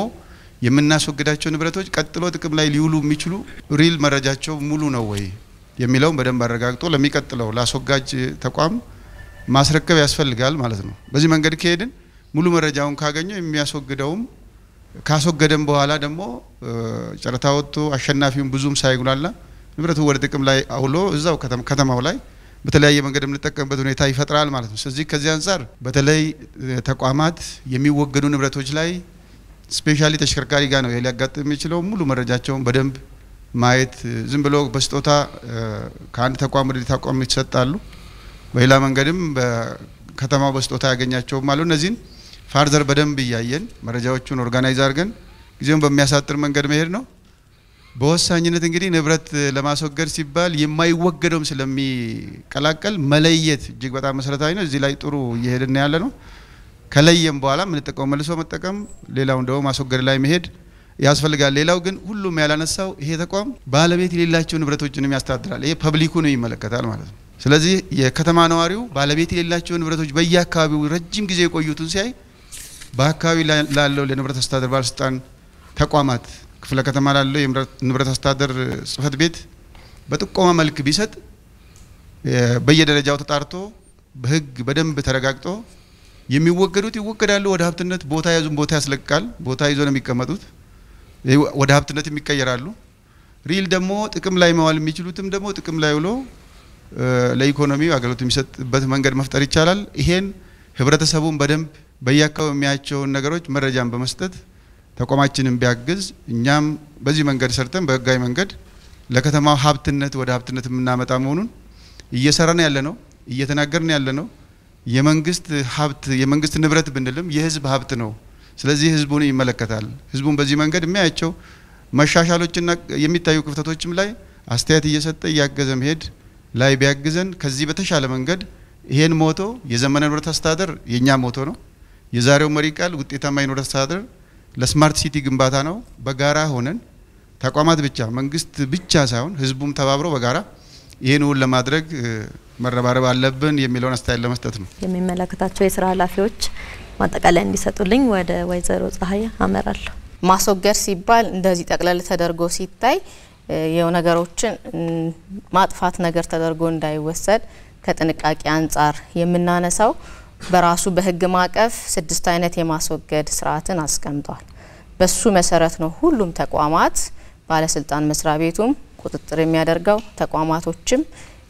የምናስወግዳቸው ንብረቶች ቀጥሎ ጥቅም ላይ ሊውሉ የሚችሉ ሪል መረጃቸው ሙሉ ነው ወይ የሚለውን በደንብ አረጋግጦ ለሚቀጥለው ላስወጋጅ ተቋም ማስረከብ ያስፈልጋል ማለት ነው። በዚህ መንገድ ከሄድን ሙሉ መረጃውን ካገኘው የሚያስወግደውም ካስወገደም በኋላ ደግሞ ጨረታ ወጥቶ አሸናፊውን ብዙም ሳይጉላላ ንብረቱ ወደ ጥቅም ላይ አውሎ እዛው ከተማው ላይ በተለያየ መንገድ የምንጠቀምበት ሁኔታ ይፈጥራል ማለት ነው። ስለዚህ ከዚህ አንፃር በተለይ ተቋማት የሚወገዱ ንብረቶች ላይ ስፔሻሊ ተሽከርካሪ ጋር ነው ሊያጋጥም የሚችለው ሙሉ መረጃቸውን በደንብ ማየት ዝም ብሎ በስጦታ ከአንድ ተቋም ወደ ተቋም ይሰጣሉ። በሌላ መንገድም በከተማው በስጦታ ያገኛቸውም አሉ። እነዚህን ፋርዘር በደንብ እያየን መረጃዎቹን ኦርጋናይዝ አድርገን ጊዜውን በሚያሳጥር መንገድ መሄድ ነው። በወሳኝነት እንግዲህ ንብረት ለማስወገድ ሲባል የማይወገደውም ስለሚቀላቀል መለየት እጅግ በጣም መሰረታዊ ነው። እዚህ ላይ ጥሩ እየሄድን ያለ ነው። ከለየም በኋላ ምንጠቀመው መልሶ መጠቀም፣ ሌላው እንደው ማስወገድ ላይ መሄድ ያስፈልጋል። ሌላው ግን ሁሉም ያላነሳው ይሄ ተቋም ባለቤት የሌላቸው ንብረቶችንም ያስተዳድራል። ይሄ ፐብሊኩን ይመለከታል ማለት ነው። ስለዚህ የከተማ ነዋሪው ባለቤት የሌላቸው ንብረቶች በየአካባቢው ረጅም ጊዜ የቆዩትን ሲያይ በአካባቢ ላለው ለንብረት አስተዳደር ባለስልጣን ተቋማት ክፍለ ከተማ ላለው የንብረት አስተዳደር ጽህፈት ቤት በጥቆማ መልክ ቢሰጥ በየደረጃው ተጣርቶ በህግ በደንብ ተረጋግጦ የሚወገዱት ይወገዳሉ። ወደ ሀብትነት ቦታ ያዙን ቦታ ያስለቃል። ቦታ ይዞ ነው የሚቀመጡት። ወደ ሀብትነት የሚቀየራሉ። ሪል ደግሞ ጥቅም ላይ መዋል የሚችሉትም ደግሞ ጥቅም ላይ ውሎ ለኢኮኖሚው አገልግሎት የሚሰጥበት መንገድ መፍጠር ይቻላል። ይሄን ህብረተሰቡን በደንብ በየአካባቢው የሚያያቸውን ነገሮች መረጃን በመስጠት ተቋማችንን ቢያግዝ እኛም በዚህ መንገድ ሰርተን በህጋዊ መንገድ ለከተማው ሀብትነት ወደ ሀብትነት የምናመጣ መሆኑን እየሰራን ያለ ነው፣ እየተናገርን ያለ ነው። የመንግስት ሀብት የመንግስት ንብረት ብንልም የህዝብ ሀብት ነው። ስለዚህ ህዝቡን ይመለከታል። ህዝቡን በዚህ መንገድ የሚያያቸው መሻሻሎችና የሚታዩ ክፍተቶችም ላይ አስተያየት እየሰጠ እያገዘ መሄድ ላይ ቢያግዘን ከዚህ በተሻለ መንገድ ይሄን ሞቶ የዘመነ ንብረት አስተዳደር የኛ ሞቶ ነው። የዛሬው መሪ ቃል ውጤታማ የንብረት አስተዳደር ለስማርት ሲቲ ግንባታ ነው። በጋራ ሆነን ተቋማት ብቻ መንግስት ብቻ ሳይሆን ህዝቡም ተባብሮ በጋራ ይሄን ለማድረግ መረባረብ አለብን የሚለውን አስተያየት ለመስጠት ነው። የሚመለከታቸው የስራ ኃላፊዎች ማጠቃለያ እንዲሰጡልኝ ወደ ወይዘሮ ፀሐይ አመራለሁ። ማስወገድ ሲባል እንደዚህ ጠቅለል ተደርጎ ሲታይ የው ነገሮችን ማጥፋት ነገር ተደርጎ እንዳይወሰድ ከጥንቃቄ አንጻር የምናነሳው በራሱ በህግ ማቀፍ 6 አይነት የማስወገድ ስርዓትን አስቀምጧል። በሱ መሰረት ነው ሁሉም ተቋማት ባለስልጣን መስሪያ ቤቱም ቁጥጥር የሚያደርገው ተቋማቶችም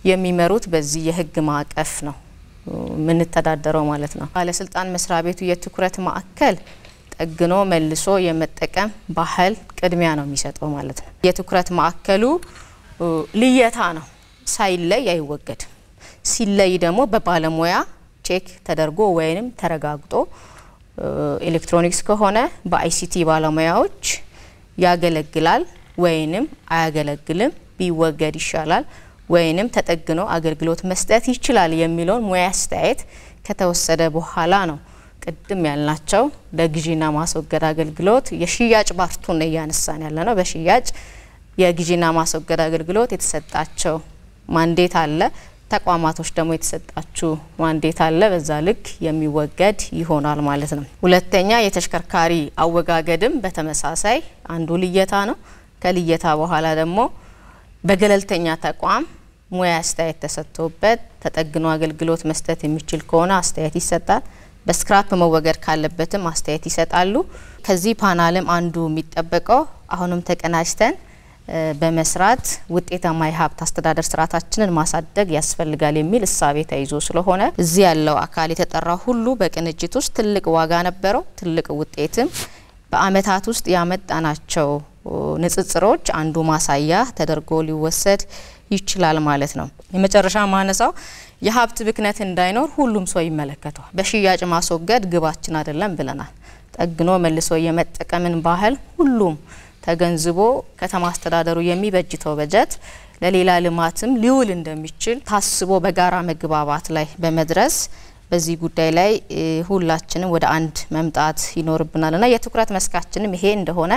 የሚመሩት በዚህ የህግ ማቀፍ ነው ምን ተዳደረው ማለት ነው። ባለስልጣን መስሪያ ቤቱ የትኩረት ማዕከል ጠግኖ መልሶ የመጠቀም ባህል ቅድሚያ ነው የሚሰጠው ማለት ነው። የትኩረት ማዕከሉ ልየታ ነው፣ ሳይለይ አይወገድም። ሲለይ ደግሞ በባለሙያ ቼክ ተደርጎ ወይንም ተረጋግጦ ኤሌክትሮኒክስ ከሆነ በአይሲቲ ባለሙያዎች ያገለግላል ወይንም አያገለግልም፣ ቢወገድ ይሻላል ወይንም ተጠግኖ አገልግሎት መስጠት ይችላል የሚለውን ሙያ አስተያየት ከተወሰደ በኋላ ነው ቅድም ያልናቸው ለግዢና ማስወገድ አገልግሎት የሽያጭ ባርቱን ያነሳን ያለነው። በሽያጭ የግዢና ማስወገድ አገልግሎት የተሰጣቸው ማንዴት አለ፣ ተቋማቶች ደግሞ የተሰጣቸው ማንዴት አለ። በዛ ልክ የሚወገድ ይሆናል ማለት ነው። ሁለተኛ የተሽከርካሪ አወጋገድም በተመሳሳይ አንዱ ልየታ ነው። ከልየታ በኋላ ደግሞ በገለልተኛ ተቋም ሙያ አስተያየት ተሰጥቶበት ተጠግኖ አገልግሎት መስጠት የሚችል ከሆነ አስተያየት ይሰጣል። በስክራፕ መወገድ ካለበትም አስተያየት ይሰጣሉ። ከዚህ ፓናልም አንዱ የሚጠበቀው አሁንም ተቀናጅተን በመስራት ውጤታማ የሀብት አስተዳደር ስርዓታችንን ማሳደግ ያስፈልጋል የሚል እሳቤ ተይዞ ስለሆነ እዚህ ያለው አካል የተጠራው ሁሉ በቅንጅት ውስጥ ትልቅ ዋጋ ነበረው። ትልቅ ውጤትም በአመታት ውስጥ ያመጣናቸው ንጽጽሮች አንዱ ማሳያ ተደርጎ ሊወሰድ ይችላል ማለት ነው። የመጨረሻ ማነሳው የሀብት ብክነት እንዳይኖር ሁሉም ሰው ይመለከተዋል። በሽያጭ ማስወገድ ግባችን አይደለም ብለናል። ጠግኖ መልሶ የመጠቀምን ባህል ሁሉም ተገንዝቦ ከተማ አስተዳደሩ የሚበጅተው በጀት ለሌላ ልማትም ሊውል እንደሚችል ታስቦ በጋራ መግባባት ላይ በመድረስ በዚህ ጉዳይ ላይ ሁላችንም ወደ አንድ መምጣት ይኖርብናልና የትኩረት መስካችንም ይሄ እንደሆነ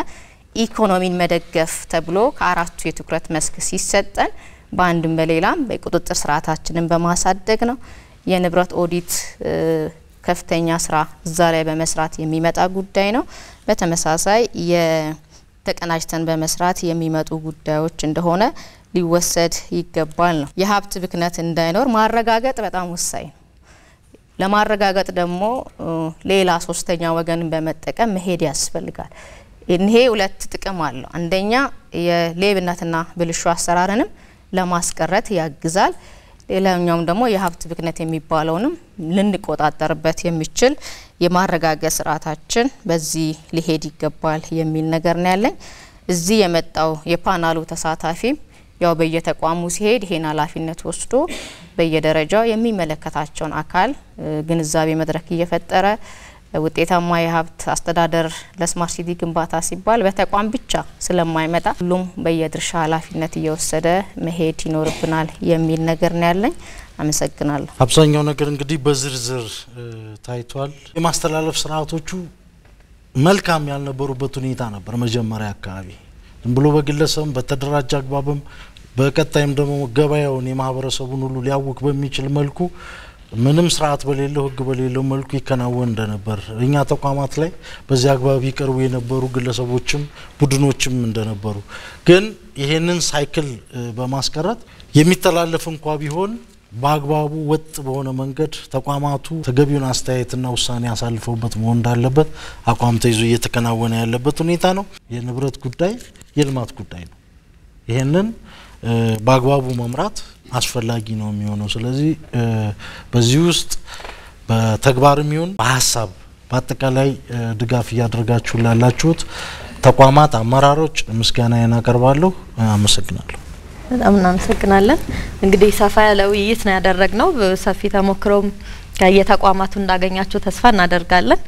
ኢኮኖሚን መደገፍ ተብሎ ከአራቱ የትኩረት መስክ ሲሰጠን በአንድም በሌላም በቁጥጥር ስርዓታችንን በማሳደግ ነው። የንብረት ኦዲት ከፍተኛ ስራ እዛ ላይ በመስራት የሚመጣ ጉዳይ ነው። በተመሳሳይ የተቀናጅተን በመስራት የሚመጡ ጉዳዮች እንደሆነ ሊወሰድ ይገባል ነው። የሀብት ብክነት እንዳይኖር ማረጋገጥ በጣም ወሳኝ ነው። ለማረጋገጥ ደግሞ ሌላ ሶስተኛ ወገንን በመጠቀም መሄድ ያስፈልጋል። ይሄ ሁለት ጥቅም አለው። አንደኛ የሌብነትና ብልሹ አሰራርንም ለማስቀረት ያግዛል። ሌላኛውም ደግሞ የሀብት ብክነት የሚባለውንም ልንቆጣጠርበት የሚችል የማረጋገጥ ስርዓታችን በዚህ ሊሄድ ይገባል የሚል ነገር ነው ያለኝ። እዚህ የመጣው የፓናሉ ተሳታፊ ያው በየተቋሙ ሲሄድ ይሄን ኃላፊነት ወስዶ በየደረጃው የሚመለከታቸውን አካል ግንዛቤ መድረክ እየፈጠረ ውጤታማ የሀብት አስተዳደር ለስማርት ሲቲ ግንባታ ሲባል በተቋም ብቻ ስለማይመጣ ሁሉም በየድርሻ ኃላፊነት እየወሰደ መሄድ ይኖርብናል የሚል ነገር ነው ያለኝ። አመሰግናለሁ። አብዛኛው ነገር እንግዲህ በዝርዝር ታይቷል። የማስተላለፍ ስርዓቶቹ መልካም ያልነበሩበት ሁኔታ ነበር። መጀመሪያ አካባቢ ብሎ በግለሰብም በተደራጀ አግባብም በቀጣይም ደግሞ ገበያውን የማህበረሰቡን ሁሉ ሊያውክ በሚችል መልኩ ምንም ስርዓት በሌለው ህግ በሌለው መልኩ ይከናወን እንደነበር እኛ ተቋማት ላይ በዚህ አግባብ ይቀርቡ የነበሩ ግለሰቦችም ቡድኖችም እንደነበሩ ግን ይሄንን ሳይክል በማስቀረት የሚተላለፍ እንኳን ቢሆን በአግባቡ ወጥ በሆነ መንገድ ተቋማቱ ተገቢውን አስተያየትና ውሳኔ ያሳልፈውበት መሆን እንዳለበት አቋም ተይዞ እየተከናወነ ያለበት ሁኔታ ነው። የንብረት ጉዳይ የልማት ጉዳይ ነው። ይሄንን በአግባቡ መምራት አስፈላጊ ነው የሚሆነው። ስለዚህ በዚህ ውስጥ በተግባርም ይሁን በሐሳብ በአጠቃላይ ድጋፍ ያደርጋችሁ ላላችሁት ተቋማት አመራሮች ምስጋናዬን አቀርባለሁ። አመሰግናለሁ። በጣም እናመሰግናለን። እንግዲህ ሰፋ ያለ ውይይት ነው ያደረግነው። ሰፊ ተሞክሮም ከየተቋማቱ እንዳገኛችሁ ተስፋ እናደርጋለን።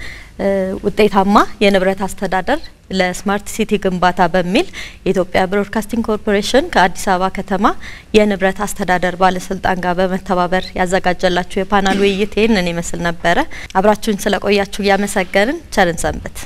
ውጤታማ የንብረት አስተዳደር ለስማርት ሲቲ ግንባታ በሚል የኢትዮጵያ ብሮድካስቲንግ ኮርፖሬሽን ከአዲስ አበባ ከተማ የንብረት አስተዳደር ባለስልጣን ጋር በመተባበር ያዘጋጀላችሁ የፓናል ውይይት ይህንን ይመስል ነበረ። አብራችሁን ስለቆያችሁ ያመሰገንን። ቸርን ሰንበት።